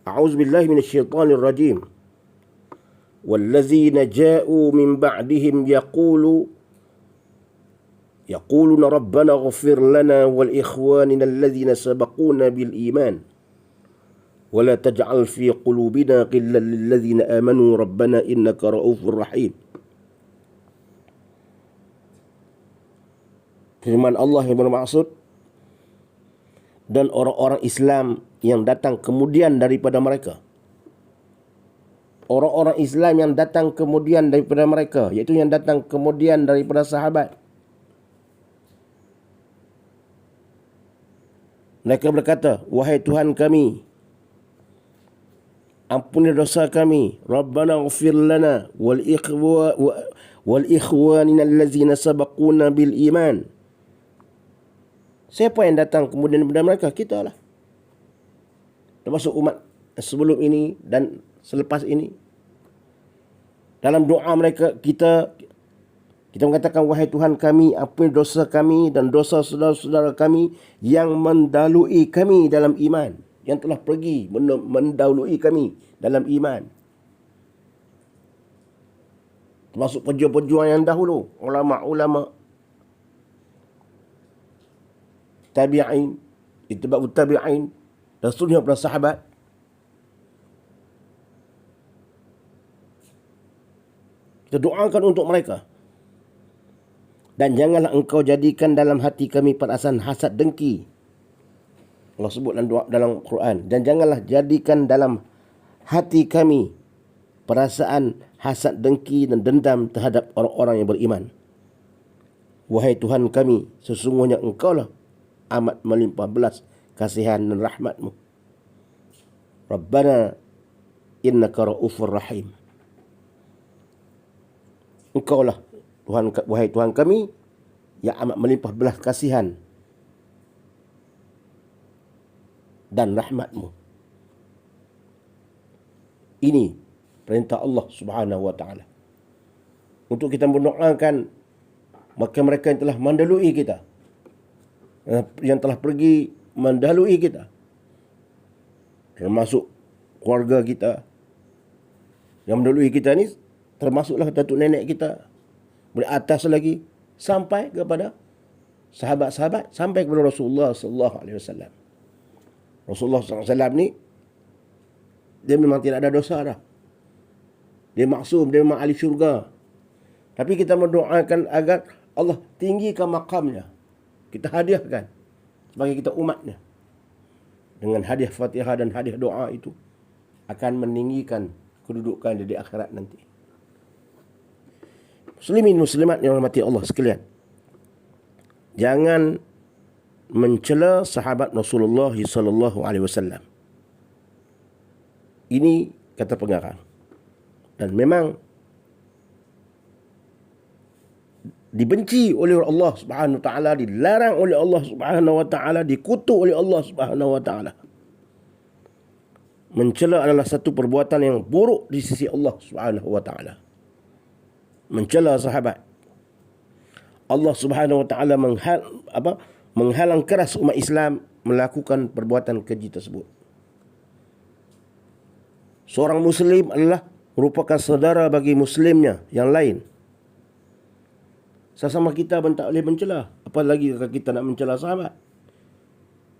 [SPEAKER 1] A'udzubillahi minasyaitanir rajim. Wallazina ja'u min ba'dihim yaquluna rabbana ighfir lana wal ikhwanina alladhina sabaquna bil iman wa la taj'al fi qulubina ghillan lil ladzina amanu rabbana innaka ra'ufur rahim. Firman Allah yang bermaksud, dan orang-orang Islam yang datang kemudian daripada mereka. Orang-orang Islam yang datang kemudian daripada mereka, iaitu yang datang kemudian daripada sahabat. Mereka berkata, wahai Tuhan kami, ampuni dosa kami. Rabbana ighfir lana wal ikhwanina allazina sabaquna bil iman. Siapa yang datang kemudian daripada mereka? Kita lah. Termasuk umat sebelum ini dan selepas ini. Dalam doa mereka, kita mengatakan, wahai Tuhan kami, ampuni dosa kami dan dosa saudara-saudara kami yang mendahului kami dalam iman, yang telah pergi mendahului kami dalam iman. Termasuk pejuang-pejuang yang dahulu, ulama-ulama, tabi'in, itba'ut tabi'in, dan seterusnya para sahabat. Kita doakan untuk mereka. Dan janganlah engkau jadikan dalam hati kami perasaan hasad dengki. Allah sebut dalam Quran. Dan janganlah jadikan dalam hati kami perasaan hasad dengki dan dendam terhadap orang-orang yang beriman. Wahai Tuhan kami, sesungguhnya engkaulah amat melimpah belas kasihan dan rahmatmu. Rabbana innaka ra'ufur rahim. Engkaulah Tuhan, wahai Tuhan kami, yang amat melimpah belas kasihan dan rahmatmu. Ini perintah Allah Subhanahu wa taala. Untuk kita mendoakan mereka yang telah mendahului kita, yang telah pergi mendahului kita, termasuk keluarga kita. Yang mendahului kita ni termasuklah datuk nenek kita, boleh atas lagi sampai kepada sahabat-sahabat, sampai kepada Rasulullah sallallahu alaihi wasallam. Rasulullah sallallahu alaihi wasallam ni dia memang tidak ada dosa dah. Dia maksum, dia memang ahli syurga. Tapi kita mendoakan agar Allah tinggikan makamnya. Kita hadiahkan sebagai kita umatnya. Dengan hadiah Fatihah dan hadiah doa itu akan meninggikan kedudukan di akhirat nanti. Muslimin muslimat yang rahmati Allah sekalian, jangan mencela sahabat Rasulullah sallallahu alaihi wasallam. Ini kata pengarang. Dan memang dibenci oleh Allah Subhanahu wa taala, dilarang oleh Allah Subhanahu wa taala, dikutuk oleh Allah Subhanahu wa taala. Mencela adalah satu perbuatan yang buruk di sisi Allah Subhanahu wa taala. Mencela sahabat, Allah Subhanahu wa taala menghalang keras umat Islam melakukan perbuatan keji tersebut. Seorang muslim adalah merupakan saudara bagi muslimnya yang lain. Sesama kita pun tak boleh mencela, apalagi kalau kita nak mencela sahabat.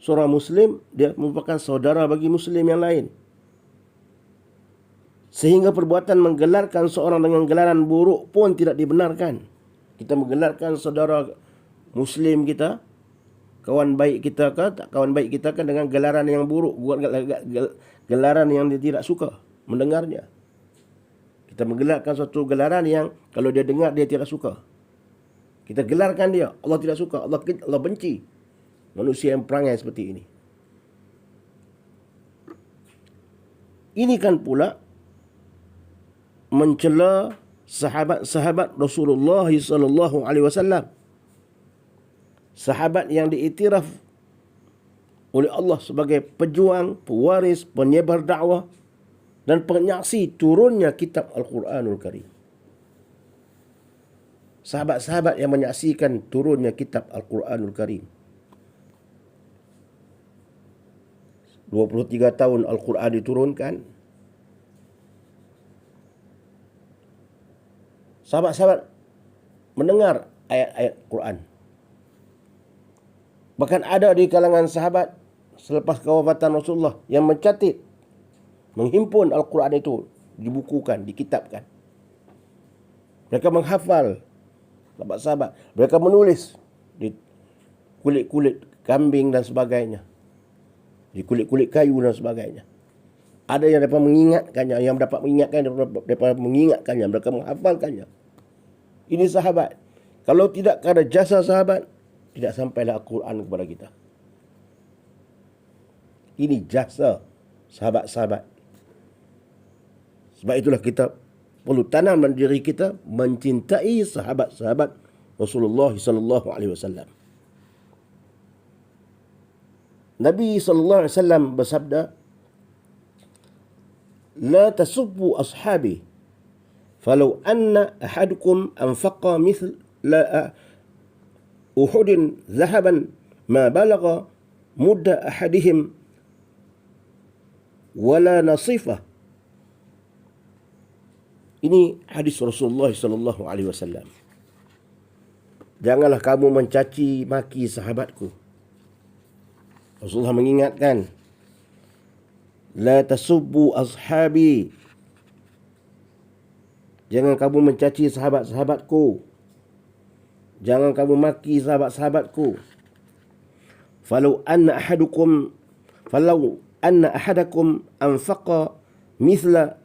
[SPEAKER 1] Seorang muslim, dia merupakan saudara bagi muslim yang lain. Sehingga perbuatan menggelarkan seorang dengan gelaran buruk pun tidak dibenarkan. Kita menggelarkan saudara muslim kita, kawan baik kita kan, kawan baik kita kan dengan gelaran yang buruk, gelaran yang dia tidak suka mendengarnya. Kita menggelarkan suatu gelaran yang kalau dia dengar dia tidak suka. Kita gelarkan dia, Allah tidak suka, Allah benci manusia yang perangai seperti ini. Ini kan pula mencela sahabat-sahabat Rasulullah sallallahu alaihi wasallam. Sahabat yang diiktiraf oleh Allah sebagai pejuang, pewaris, penyebar dakwah dan penyaksi turunnya kitab Al-Quranul Karim. Sahabat-sahabat yang menyaksikan turunnya kitab Al-Quranul Karim. 23 tahun Al-Quran diturunkan. Sahabat-sahabat mendengar ayat-ayat Quran. Bahkan ada di kalangan sahabat selepas kewafatan Rasulullah yang mencatat, menghimpun Al-Quran itu, dibukukan, dikitabkan. Mereka menghafal, sahabat-sahabat. Mereka menulis di kulit-kulit kambing dan sebagainya, di kulit-kulit kayu dan sebagainya. Ada yang dapat mengingatkannya, yang dapat mengingatkannya, mereka menghafalkannya. Ini sahabat. Kalau tidak ada jasa sahabat, tidak sampailah Al-Quran kepada kita. Ini jasa sahabat-sahabat. Sebab itulah kita perlu tanam dalam diri kita mencintai sahabat-sahabat Rasulullah sallallahu alaihi wasallam. Nabi sallallahu alaihi wasallam bersabda, "La tasubbu ashabi, falau anna ahadukum anfaqa mithl la Uhudin zahaban ma balagha mudda ahadihim wala nasifah." Ini hadis Rasulullah sallallahu alaihi wasallam. Janganlah kamu mencaci maki sahabatku. Rasulullah mengingatkan, la tasubbu ashabi. Jangan kamu mencaci sahabat-sahabatku. Jangan kamu maki sahabat-sahabatku. Falau anna ahadakum anfaqa mithla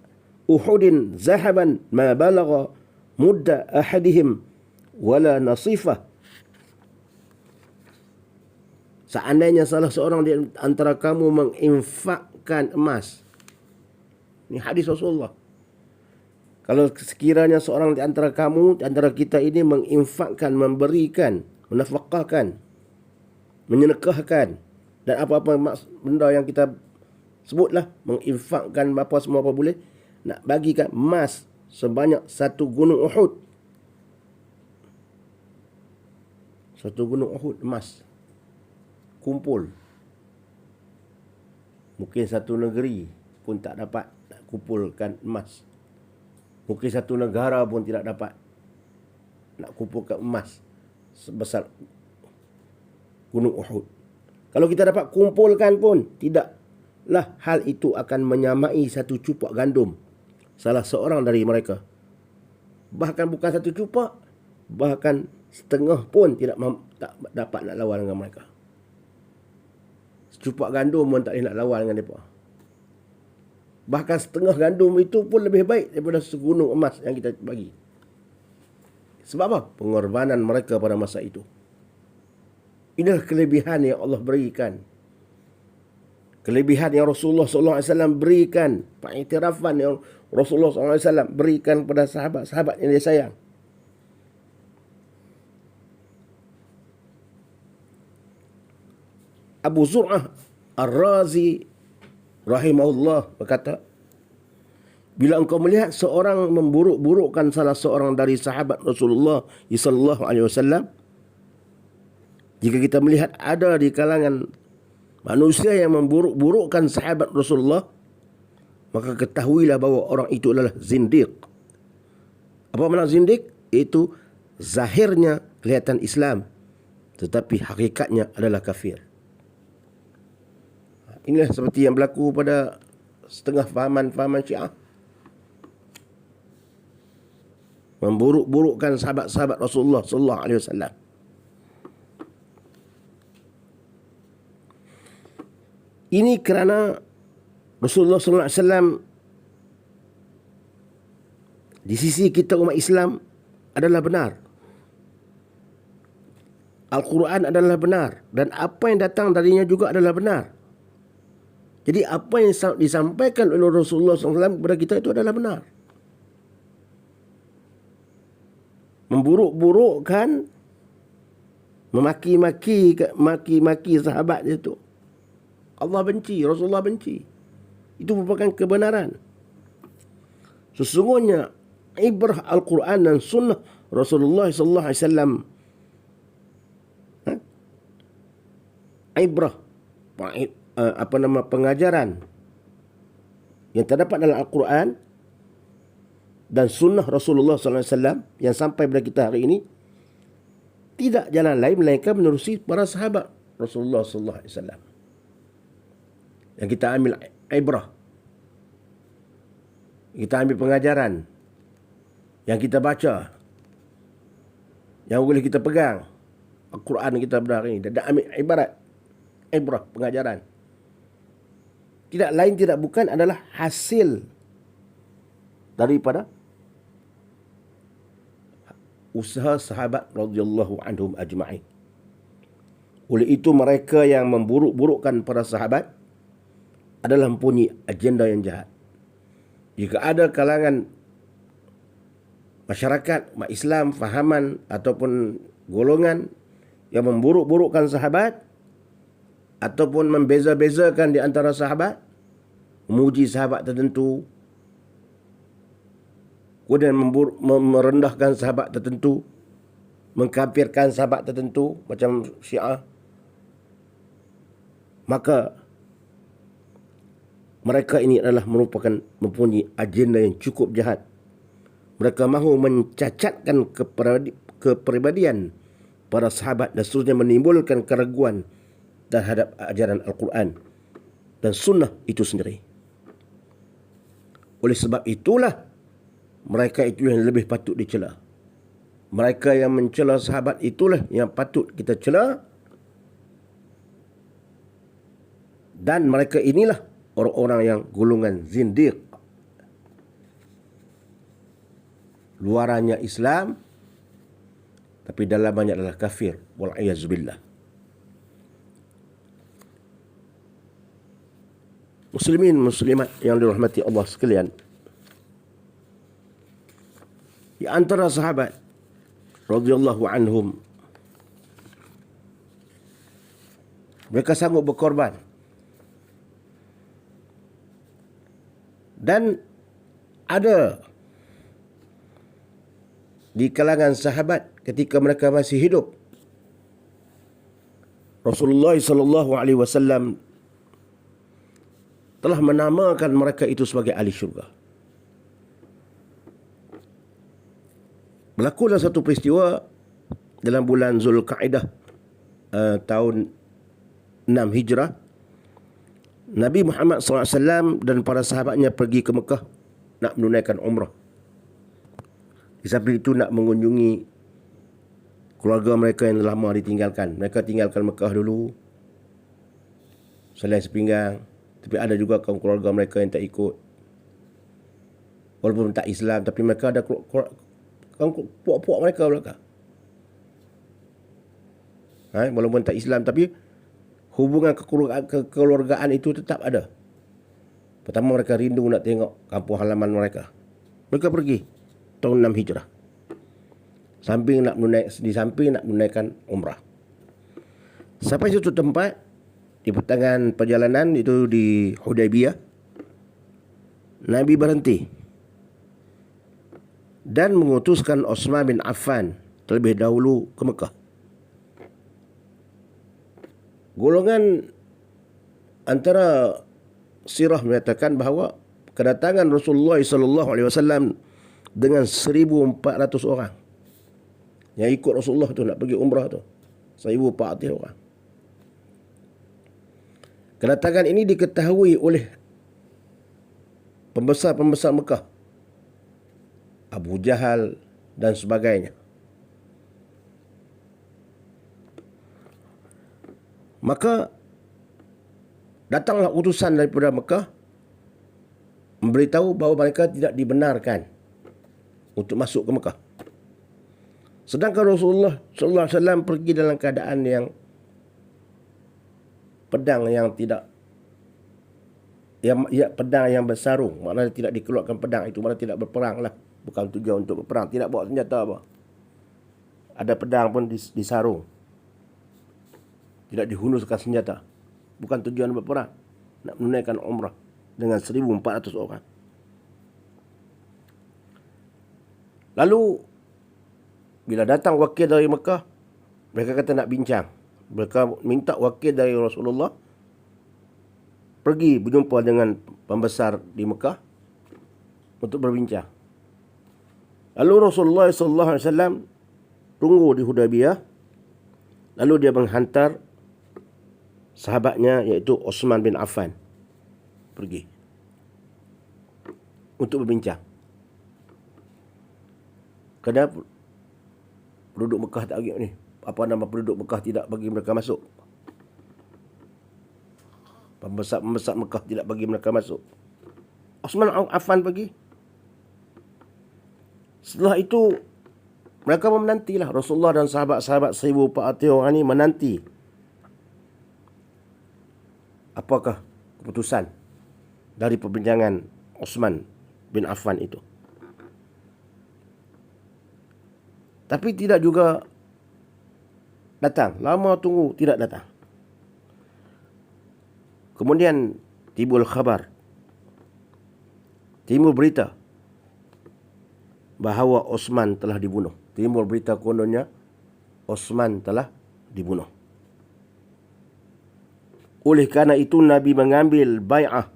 [SPEAKER 1] Uhudin zahaban ma balagha mudda ahadihim wala nasifah. Seandainya salah seorang di antara kamu menginfakkan emas. Ini hadis Rasulullah. Kalau sekiranya seorang di antara kamu, di antara kita ini menginfakkan, memberikan, menafkahkan, menyedekahkan, dan apa-apa benda yang kita sebutlah, menginfakkan apa semua apa boleh, nak bagikan emas sebanyak satu gunung Uhud. Satu gunung Uhud emas. Kumpul. Mungkin satu negeri pun tak dapat nak kumpulkan emas. Mungkin satu negara pun tidak dapat nak kumpulkan emas sebesar gunung Uhud. Kalau kita dapat kumpulkan pun, tidaklah hal itu akan menyamai satu cupak gandum salah seorang dari mereka. Bahkan bukan satu cupak, bahkan setengah pun tak dapat nak lawan dengan mereka. Secupak gandum pun tak boleh nak lawan dengan mereka. Bahkan setengah gandum itu pun lebih baik daripada segunung emas yang kita bagi. Sebab apa? Pengorbanan mereka pada masa itu. Inilah kelebihan yang Allah berikan. Kelebihan yang Rasulullah SAW berikan. Pengiktirafan yang Rasulullah SAW berikan pada sahabat-sahabat yang dia sayang. Abu Zur'ah Ar-Razi rahimahullah berkata, bila engkau melihat seorang memburuk-burukkan salah seorang dari sahabat Rasulullah SAW, jika kita melihat ada di kalangan manusia yang memburuk-burukkan sahabat Rasulullah, maka ketahuilah bahawa orang itu adalah zindiq. Apa makna zindiq? Iaitu zahirnya kelihatan Islam, tetapi hakikatnya adalah kafir. Inilah seperti yang berlaku pada setengah fahaman-fahaman Syiah. Memburuk-burukkan sahabat-sahabat Rasulullah sallallahu alaihi wasallam. Ini kerana Rasulullah sallallahu alaihi wasallam di sisi kita umat Islam adalah benar. Al-Quran adalah benar dan apa yang datang darinya juga adalah benar. Jadi apa yang disampaikan oleh Rasulullah SAW kepada kita itu adalah benar. Memburuk-burukkan, memaki-maki sahabat itu, Allah benci, Rasulullah benci. Itu merupakan kebenaran. Sesungguhnya ibrah Al-Quran dan sunnah Rasulullah SAW, ibrah, pengajaran yang terdapat dalam Al-Quran dan sunnah Rasulullah SAW yang sampai kepada kita hari ini, tidak jalan lain melainkan menerusi para sahabat Rasulullah SAW. Yang kita ambil ibrah, kita ambil pengajaran, yang kita baca, yang boleh kita pegang, Al-Quran kita benar ini, dan ambil ibrah, pengajaran. Tidak lain tidak bukan adalah hasil daripada usaha sahabat radhiyallahu anhum ajma'in. Oleh itu mereka yang memburuk-burukkan para sahabat adalah mempunyai agenda yang jahat. Jika ada kalangan masyarakat, umat Islam, fahaman ataupun golongan yang memburuk-burukkan sahabat ataupun membeza-bezakan di antara sahabat, memuji sahabat tertentu, kemudian merendahkan sahabat tertentu, mengkafirkan sahabat tertentu macam Syiah, maka mereka ini adalah mempunyai agenda yang cukup jahat. Mereka mahu mencacatkan kepribadian para sahabat dan seterusnya menimbulkan keraguan terhadap ajaran Al-Quran dan sunnah itu sendiri. Oleh sebab itulah mereka itu yang lebih patut dicela. Mereka yang mencela sahabat itulah yang patut kita cela. Dan mereka inilah orang-orang yang golongan zindiq. Luarannya Islam, tapi dalamnya adalah kafir. Wal'iyazubillah. Muslimin, muslimat yang dirahmati Allah sekalian. Di antara sahabat radhiyallahu anhum, mereka sanggup berkorban. Dan ada di kalangan sahabat ketika mereka masih hidup, Rasulullah sallallahu alaihi wasallam telah menamakan mereka itu sebagai ahli syurga. Berlakulah satu peristiwa dalam bulan Zulkaidah tahun 6 Hijrah. Nabi Muhammad SAW dan para sahabatnya pergi ke Mekah nak menunaikan umrah. Di samping itu nak mengunjungi keluarga mereka yang lama ditinggalkan. Mereka tinggalkan Mekah dulu, selai sepinggang. Tapi ada juga kaum keluarga mereka yang tak ikut. Walaupun tak Islam, tapi mereka ada puak-puak mereka belakang. Walaupun tak Islam, tapi hubungan kekeluargaan itu tetap ada. Pertama, mereka rindu nak tengok kampung halaman mereka. Mereka pergi tahun 6 Hijrah. Di samping nak menunaikan umrah. Sampai satu tempat di pertengahan perjalanan itu di Hudaybiyah, Nabi berhenti dan mengutuskan Utsman bin Affan terlebih dahulu ke Mekah. Golongan antara sirah menyatakan bahawa kedatangan Rasulullah SAW dengan 1,400 orang yang ikut Rasulullah tu nak pergi umrah tu, 1,400 orang. Kedatangan ini diketahui oleh pembesar-pembesar Mekah, Abu Jahal dan sebagainya. Maka datanglah utusan daripada Mekah memberitahu bahawa mereka tidak dibenarkan untuk masuk ke Mekah. Sedangkan Rasulullah SAW pergi dalam keadaan yang pedang yang tidak, pedang yang bersarung. Maknanya tidak dikeluarkan pedang itu, maknanya tidak berperang lah. Bukan tujuan untuk berperang, tidak bawa senjata apa. Ada pedang pun disarung, tidak dihunuskan senjata. Bukan tujuan berperang, nak menunaikan umrah dengan 1,400 orang. Lalu bila datang wakil dari Mekah, mereka kata nak bincang. Mereka minta wakil dari Rasulullah pergi berjumpa dengan pembesar di Mekah untuk berbincang. Lalu Rasulullah SAW tunggu di Hudaybiyah. Lalu dia menghantar sahabatnya iaitu Utsman bin Affan pergi untuk berbincang. Kenapa penduduk Mekah tak bagi ni? Apa nama penduduk Mekah tidak bagi mereka masuk? Pembesar-pembesar Mekah tidak bagi mereka masuk. Utsman bin Affan pergi. Setelah itu mereka menantilah Rasulullah dan sahabat-sahabat 1,400 orang ini menanti apakah keputusan dari perbincangan Utsman bin Affan itu. Tapi tidak juga datang. Lama tunggu, tidak datang. Kemudian timbul khabar, timbul berita bahawa Utsman telah dibunuh. Timbul berita kononnya Utsman telah dibunuh. Oleh kerana itu Nabi mengambil bai'ah.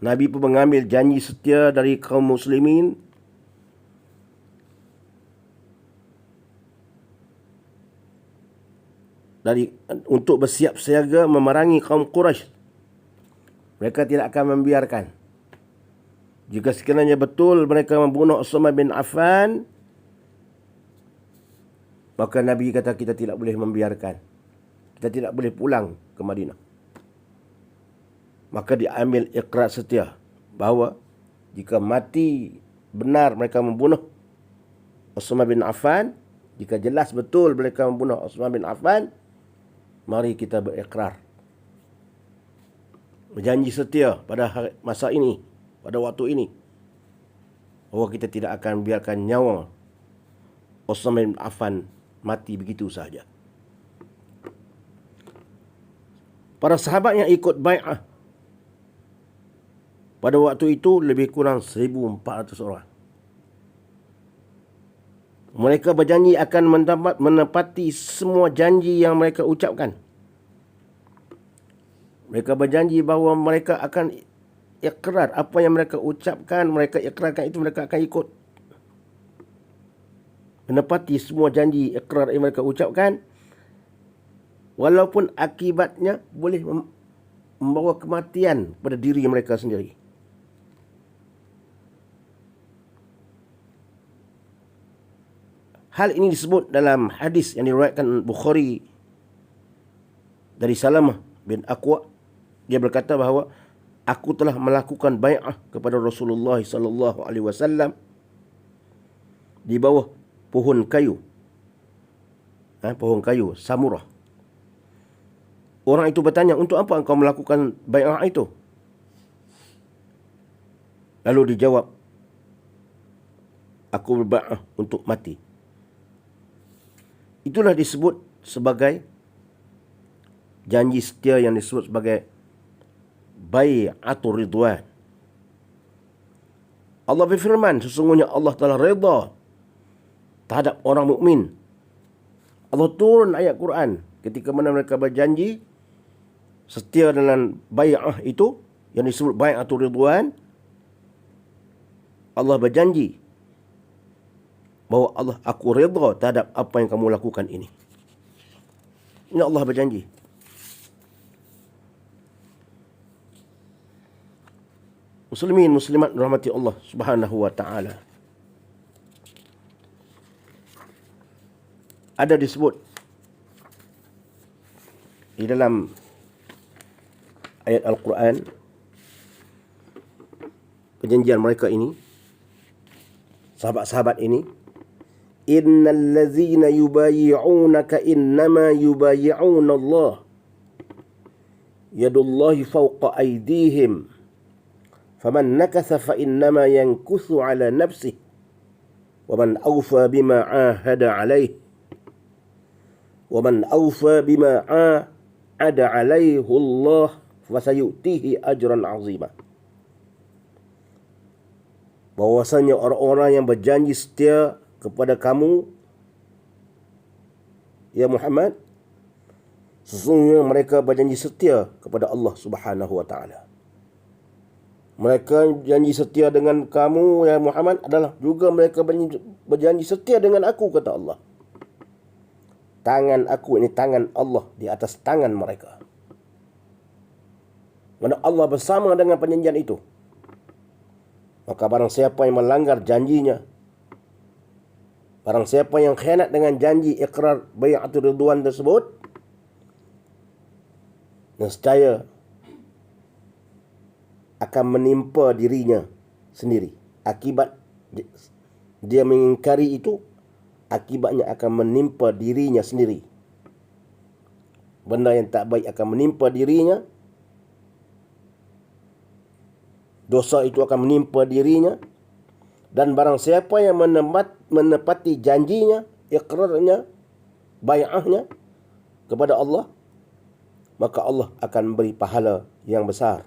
[SPEAKER 1] Nabi pun mengambil janji setia dari kaum muslimin untuk bersiap siaga memerangi kaum Quraisy. Mereka tidak akan membiarkan. Jika sekiranya betul mereka membunuh Utsman bin Affan, Maka Nabi kata kita tidak boleh membiarkan. Kita tidak boleh pulang ke Madinah. Maka diambil ikrar setia bahawa jika mati benar mereka membunuh Uthman bin Affan, jika jelas betul mereka membunuh Uthman bin Affan, mari kita berikrar, berjanji setia pada masa ini, pada waktu ini, bahawa kita tidak akan biarkan nyawa Uthman bin Affan mati begitu sahaja. Para sahabat yang ikut bai'ah pada waktu itu lebih kurang 1,400 orang. Mereka berjanji akan menepati semua janji yang mereka ucapkan. Mereka berjanji bahawa mereka akan ikrar apa yang mereka ucapkan, mereka ikrarkan itu mereka akan ikut. Menepati semua janji ikrar yang mereka ucapkan, walaupun akibatnya boleh membawa kematian pada diri mereka sendiri. Hal ini disebut dalam hadis yang diriwayatkan Bukhari dari Salamah bin Aqwa. Dia berkata bahawa aku telah melakukan bai'ah kepada Rasulullah sallallahu alaihi wasallam di bawah pohon kayu. Pohon kayu samurah. Orang itu bertanya, untuk apa engkau melakukan bai'ah itu? Lalu dijawab, aku berbai'ah untuk mati. Itulah disebut sebagai janji setia yang disebut sebagai bai'atur ridwan. Allah berfirman, sesungguhnya Allah telah redha terhadap orang mukmin. Allah turun ayat Quran ketika mana mereka berjanji setia dengan bai'ah itu yang disebut bai'atur ridwan. Allah berjanji bahawa Allah, aku redha terhadap apa yang kamu lakukan ini. Ini Allah berjanji. Muslimin, muslimat rahmati Allah subhanahu wa ta'ala. Ada disebut di dalam ayat Al-Quran perjanjian mereka ini, sahabat-sahabat ini, innal ladzina yubayyi'unaka innama yubayyi'una Allah yadullahi fawqa aydihim faman nakatha fa innama yankuthu ala nafsihi waman awfa bima ahada alayhi waman awfa bima ahada alayhi Allah fasayutihi ajran azima. Bahwasanya orang-orang yang berjanji setia kepada kamu, ya Muhammad, sesungguhnya mereka berjanji setia kepada Allah subhanahu wa ta'ala. Mereka janji setia dengan kamu, ya Muhammad, adalah juga mereka berjanji setia dengan aku, kata Allah. Tangan aku, ini tangan Allah di atas tangan mereka. Mana Allah bersama dengan perjanjian itu. Maka barang siapa yang melanggar janjinya, barang siapa yang khianat dengan janji ikrar bai'atul ridwan tersebut, nescaya akan menimpa dirinya sendiri. Akibat dia mengingkari itu, akibatnya akan menimpa dirinya sendiri. Benda yang tak baik akan menimpa dirinya. Dosa itu akan menimpa dirinya. Dan barang siapa yang menepati janjinya, ikrarnya, bai'ahnya kepada Allah, maka Allah akan memberi pahala yang besar.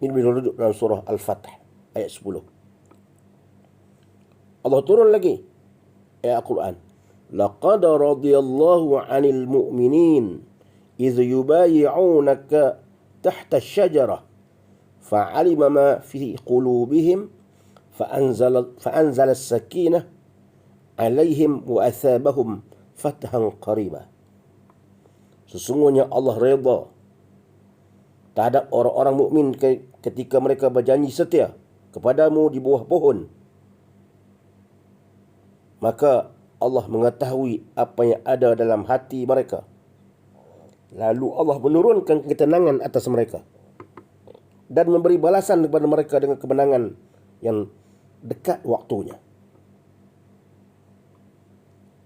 [SPEAKER 1] Ini dirujuk dalam surah Al-Fatih ayat 10. Allah turun lagi ayat Al-Quran. Laqad radiyallahu 'anil mu'minin idh yubayi'unaka tahta asy-syajarah fa'alima ma fi qulubihim fa'anzala as-sakinah 'alaihim wa athabahum fathan qariba. Sesungguhnya Allah redha terhadap orang-orang mukmin ketika mereka berjanji setia kepadamu di bawah pohon. maka Allah mengetahui apa yang ada dalam hati mereka. Lalu Allah menurunkan ketenangan atas mereka dan memberi balasan kepada mereka dengan kemenangan yang dekat waktunya.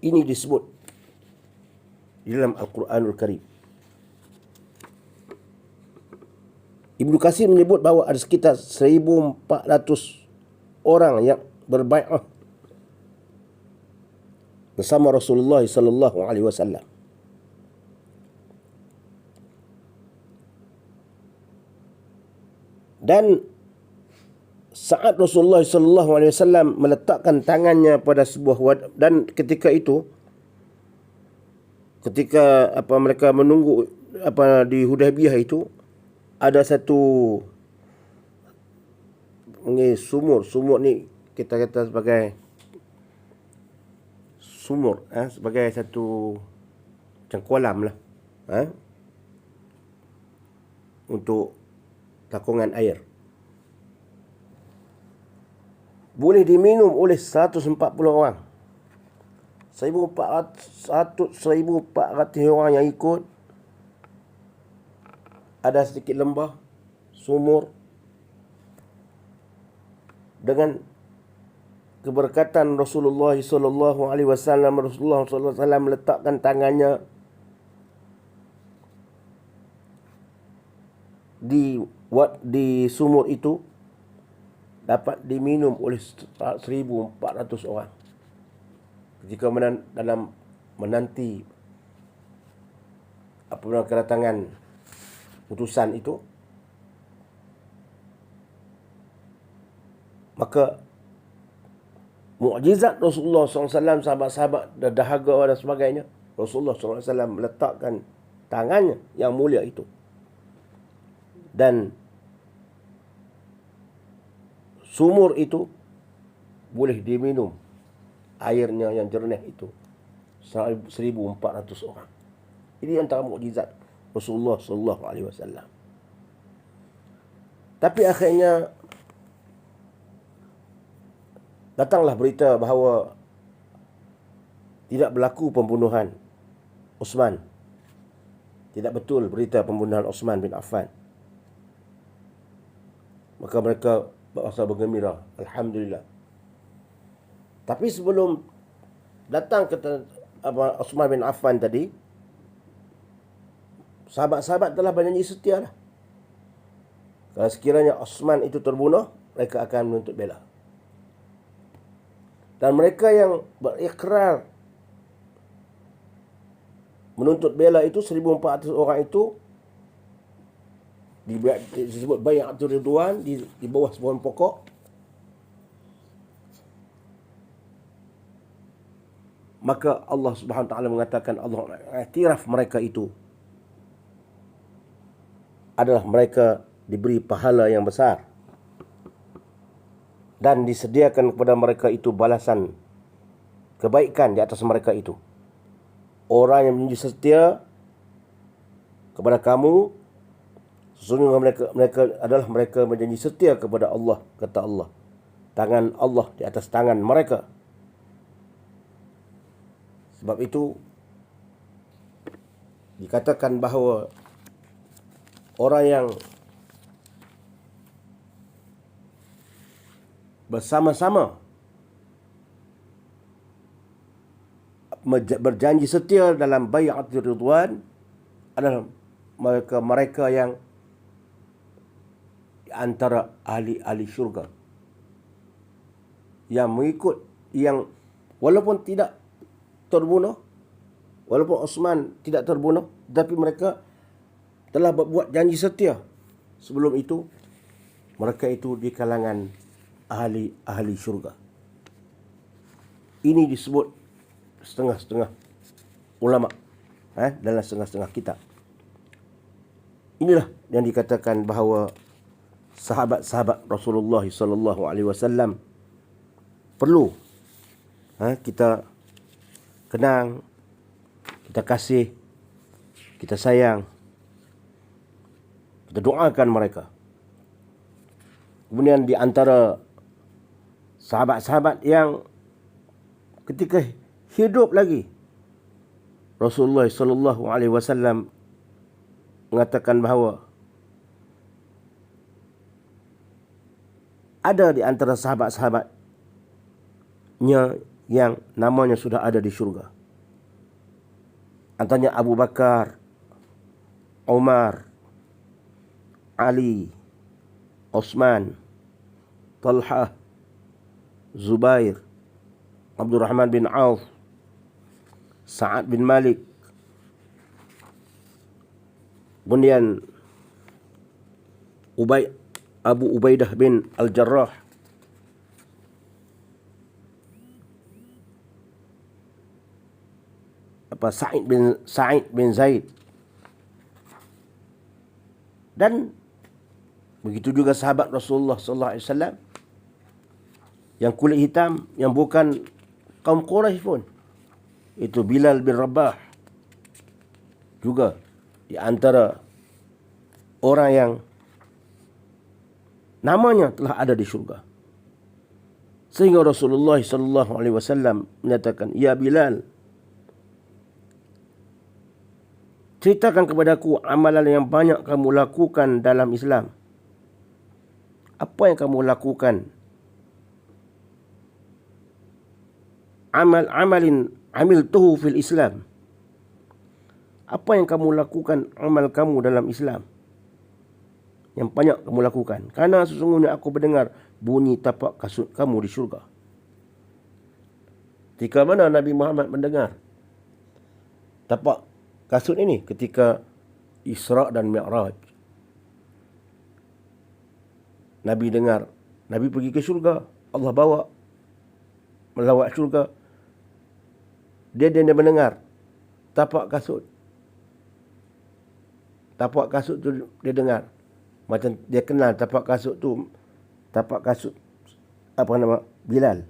[SPEAKER 1] Ini disebut di dalam Al-Quranul Karim. Ibnu Katsir menyebut bahawa ada sekitar 1,400 orang yang berbai'ah bersama Rasulullah sallallahu alaihi wasallam. Dan saat Rasulullah sallallahu alaihi wasallam meletakkan tangannya pada sebuah wadah, dan ketika itu mereka menunggu di Hudaybiyah itu, ada satu sumur ni kita kata sebagai sumur, sebagai satu macam kolam lah, untuk takungan air. Boleh diminum oleh 140 orang. 1,400 orang yang ikut. Ada sedikit lembah, sumur. Dengan keberkatan Rasulullah sallallahu alaihi wasallam, Rasulullah sallallahu alaihi wasallam meletakkan tangannya di sumur itu, dapat diminum oleh 1,400 orang. Ketika dalam menanti kedatangan putusan itu, maka mukjizat Rasulullah SAW, sahabat-sahabat dahaga dan sebagainya, Rasulullah SAW meletakkan tangannya yang mulia itu, dan sumur itu boleh diminum airnya yang jernih itu 1,400 orang. Ini antara mukjizat Rasulullah sallallahu alaihi wasallam. Tapi akhirnya datanglah berita bahawa tidak berlaku pembunuhan Uthman. Tidak betul berita pembunuhan Uthman bin Affan. Maka mereka berasa bergembira, alhamdulillah. Tapi sebelum datang Uthman bin Affan tadi, sahabat-sahabat telah berjanji setia dah. Kalau sekiranya Uthman itu terbunuh, mereka akan menuntut bela. Dan mereka yang berikrar menuntut bela itu, 1,400 orang itu, disebut Bai'atul Ridwan, di bawah pohon pokok. Maka Allah Subhanahu Wa Taala mengatakan, Allah iktiraf mereka itu adalah mereka diberi pahala yang besar, dan disediakan kepada mereka itu balasan kebaikan di atas mereka itu. Orang yang menjadi setia kepada kamu, sesungguhnya mereka adalah mereka menjadi setia kepada Allah, kata Allah. Tangan Allah di atas tangan mereka. Sebab itu dikatakan bahawa orang yang bersama-sama berjanji setia dalam Bai'atul Ridwan adalah mereka yang di antara ahli syurga, yang mengikut, yang walaupun tidak terbunuh, walaupun Uthman tidak terbunuh, tetapi mereka telah berbuat janji setia sebelum itu. Mereka itu di kalangan ahli syurga. Ini disebut setengah-setengah ulama, dalam setengah-setengah kitab. Inilah yang dikatakan bahawa sahabat-sahabat Rasulullah sallallahu alaihi wasallam perlu kita kenang, kita kasih, kita sayang, kita doakan mereka. Kemudian di antara sahabat-sahabat yang ketika hidup lagi, Rasulullah sallallahu alaihi wasallam mengatakan bahawa ada di antara sahabat-sahabatnya yang namanya sudah ada di syurga. Antaranya Abu Bakar, Umar, Ali, Utsman, Talha, Zubair, Abdurrahman bin Auf, Sa'ad bin Malik, kemudian Abu Ubaidah bin Al-Jarrah, Sa'id bin Zaid, dan begitu juga sahabat Rasulullah sallallahu alaihi wasallam yang kulit hitam, yang bukan kaum Quraisy pun. Itu Bilal bin Rabah, juga di antara orang yang namanya telah ada di syurga. Sehingga Rasulullah sallallahu alaihi wasallam menyatakan, "Ya Bilal, ceritakan kepadaku amalan yang banyak kamu lakukan dalam Islam. Apa yang kamu lakukan? Amalin amiltuhu fil Islam. Apa yang kamu lakukan, amal kamu dalam Islam yang banyak kamu lakukan? Karena sesungguhnya aku mendengar bunyi tapak kasut kamu di syurga." Ketika mana Nabi Muhammad mendengar tapak kasut ini? Ketika Isra dan Mi'raj. Nabi dengar, Nabi pergi ke syurga, Allah bawa melawat syurga. Dia mendengar tapak kasut. Tapak kasut tu dia dengar. Macam dia kenal tapak kasut tu. Tapak kasut apa nama? Bilal.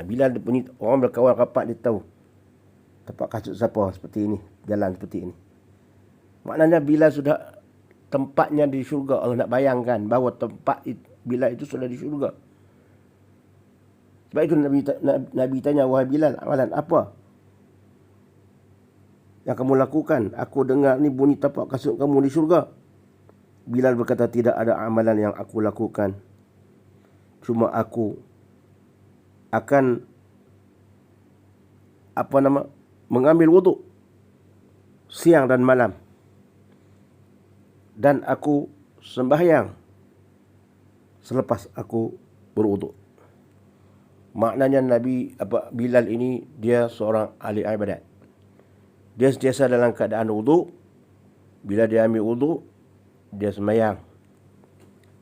[SPEAKER 1] Bilal dia punya orang berkawan rapat, dia tahu tapak kasut siapa seperti ini, jalan seperti ini. Maknanya Bilal sudah tempatnya di syurga. Allah nak bayangkan bahawa tempat Bilal itu sudah di syurga. Sebab itu Nabi tanya, "Wahai Bilal, amalan apa yang kamu lakukan? Aku dengar ni bunyi tapak kasut kamu di syurga." Bilal berkata, "Tidak ada amalan yang aku lakukan. Cuma aku akan mengambil wuduk siang dan malam. Dan aku sembahyang selepas aku berwuduk." Maknanya Bilal ini dia seorang ahli ibadat. Dia sentiasa dalam keadaan wuduk. Bila dia ambil wuduk, dia sembahyang.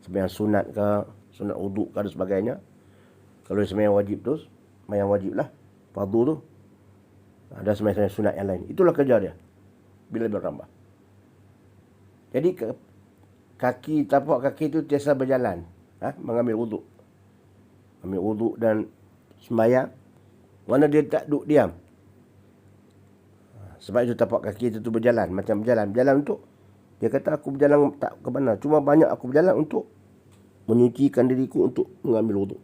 [SPEAKER 1] Sembahyang sunat ke, sunat wuduk ke dan sebagainya. Kalau dia sembahyang wajib tu, sembahyang wajib lah, fardu tu. Ada sembahyang sunat yang lain. Itulah kerja dia. Bilal bin Rabah. Jadi tapak kaki itu sentiasa berjalan, mengambil wuduk. Ambil wuduk dan sembahyang. Mana dia tak duduk diam. Sebab itu tapak kaki itu berjalan. Macam berjalan. Berjalan untuk, dia kata aku berjalan tak ke mana. Cuma banyak aku berjalan untuk menyucikan diriku untuk mengambil wuduk.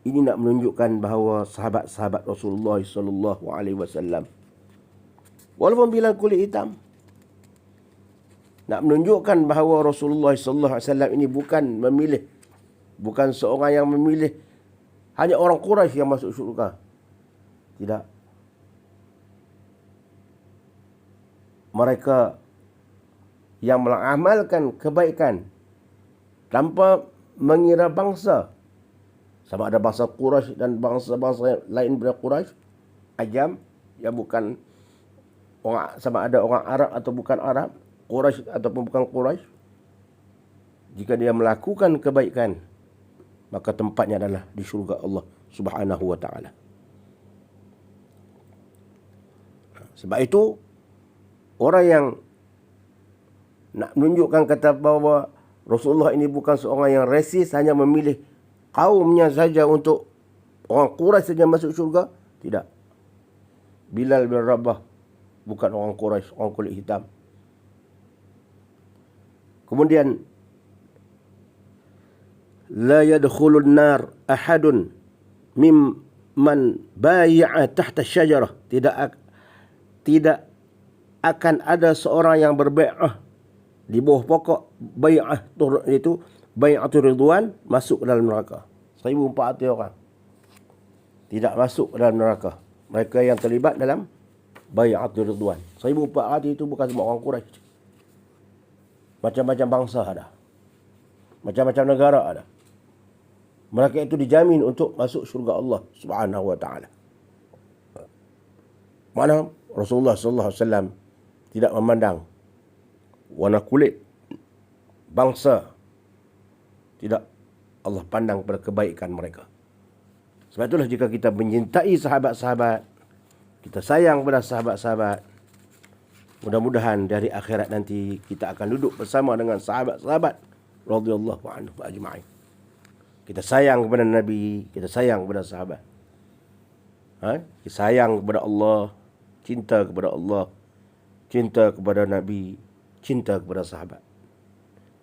[SPEAKER 1] Ini nak menunjukkan bahawa sahabat-sahabat Rasulullah sallallahu alaihi wasallam, walaupun bilang kulit hitam, nak menunjukkan bahawa Rasulullah sallallahu alaihi wasallam ini bukan seorang yang memilih hanya orang Quraisy yang masuk syurga. Tidak. Mereka yang mengamalkan kebaikan tanpa mengira bangsa. Sama ada bangsa Quraisy dan bangsa-bangsa lain daripada Quraisy, Ajam, yang bukan orang, sama ada orang Arab atau bukan Arab, Quraisy ataupun bukan Quraisy. Jika dia melakukan kebaikan, maka tempatnya adalah di syurga Allah Subhanahu wa ta'ala. Sebab itu, orang yang nak menunjukkan kata bahawa Rasulullah ini bukan seorang yang resis, hanya memilih kaumnya saja untuk orang Quraisy saja masuk syurga, tidak. Bilal bin Rabah bukan orang Quraisy, orang kulit hitam. Kemudian, la yadkhulun nar ahadun mimman bai'a tahta syajarah, tidak akan ada seorang yang berbai'ah di bawah pokok. Bai'ah itu bai'atul ridwan, masuk ke dalam neraka. 1,400 orang tidak masuk ke dalam neraka. Mereka yang terlibat dalam bai'atul ridwan. 1,400 itu bukan semua orang Quraisy. Macam-macam bangsa ada, macam-macam negara ada. Mereka itu dijamin untuk masuk syurga Allah Subhanahu wa taala. Mana Rasulullah sallallahu alaihi wasallam tidak memandang warna kulit, bangsa. Tidak, Allah pandang pada kebaikan mereka. Sebab itulah jika kita mencintai sahabat-sahabat, kita sayang pada sahabat-sahabat, mudah-mudahan dari akhirat nanti kita akan duduk bersama dengan sahabat-sahabat radhiyallahu anhum ajma'in. Kita sayang kepada Nabi, kita sayang kepada sahabat. Kita sayang kepada Allah, cinta kepada Allah, cinta kepada Nabi, cinta kepada sahabat,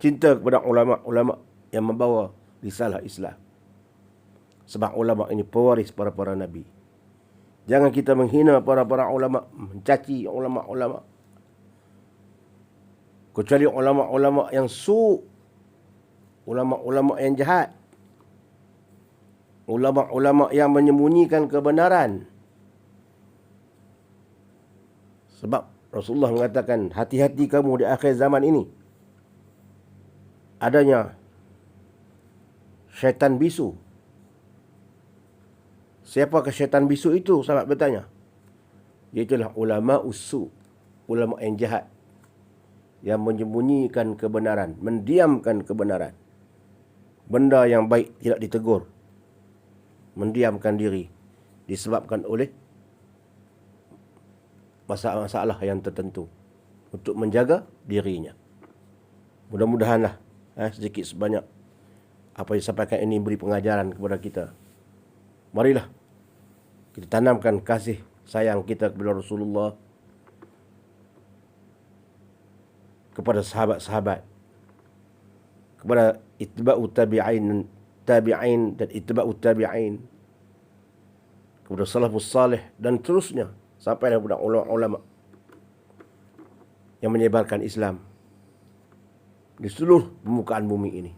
[SPEAKER 1] cinta kepada ulama-ulama yang membawa risalah Islam. Sebab ulama ini pewaris para Nabi. Jangan kita menghina para ulama, mencaci ulama-ulama. Kecuali ulama-ulama yang ulama-ulama yang jahat, ulama-ulama yang menyembunyikan kebenaran. Sebab Rasulullah mengatakan, hati-hati kamu di akhir zaman ini. Adanya syaitan bisu. Siapakah syaitan bisu itu? Sahabat bertanya. Iaitulah ulama usu, ulama yang jahat, yang menyembunyikan kebenaran, mendiamkan kebenaran. Benda yang baik tidak ditegur, mendiamkan diri, disebabkan oleh masalah-masalah yang tertentu, untuk menjaga dirinya. Mudah-mudahanlah sedikit sebanyak apa yang disampaikan ini beri pengajaran kepada kita. Marilah kita tanamkan kasih sayang kita kepada Rasulullah, kepada sahabat-sahabat, kepada itba'u tabi'in dan itba'u tabi'in, kepada salafus salih, dan terusnya sampai kepada ulama-ulama yang menyebarkan Islam di seluruh permukaan bumi ini.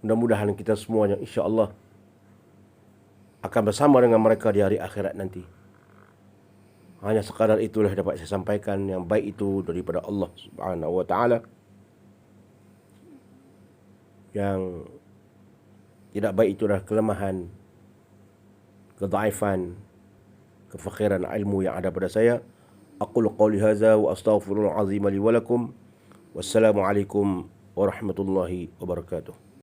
[SPEAKER 1] Mudah-mudahan kita semuanya insya-Allah akan bersama dengan mereka di hari akhirat nanti. Hanya sekadar itulah dapat saya sampaikan. Yang baik itu daripada Allah Subhanahu wa taala. Yang tidak baik itu adalah kelemahan, kedhaifan, kefakiran ilmu yang ada pada saya. Aqulu qawli hadza wa astaghfirullahal azim li wa lakum. Wassalamu alaikum warahmatullahi wabarakatuh.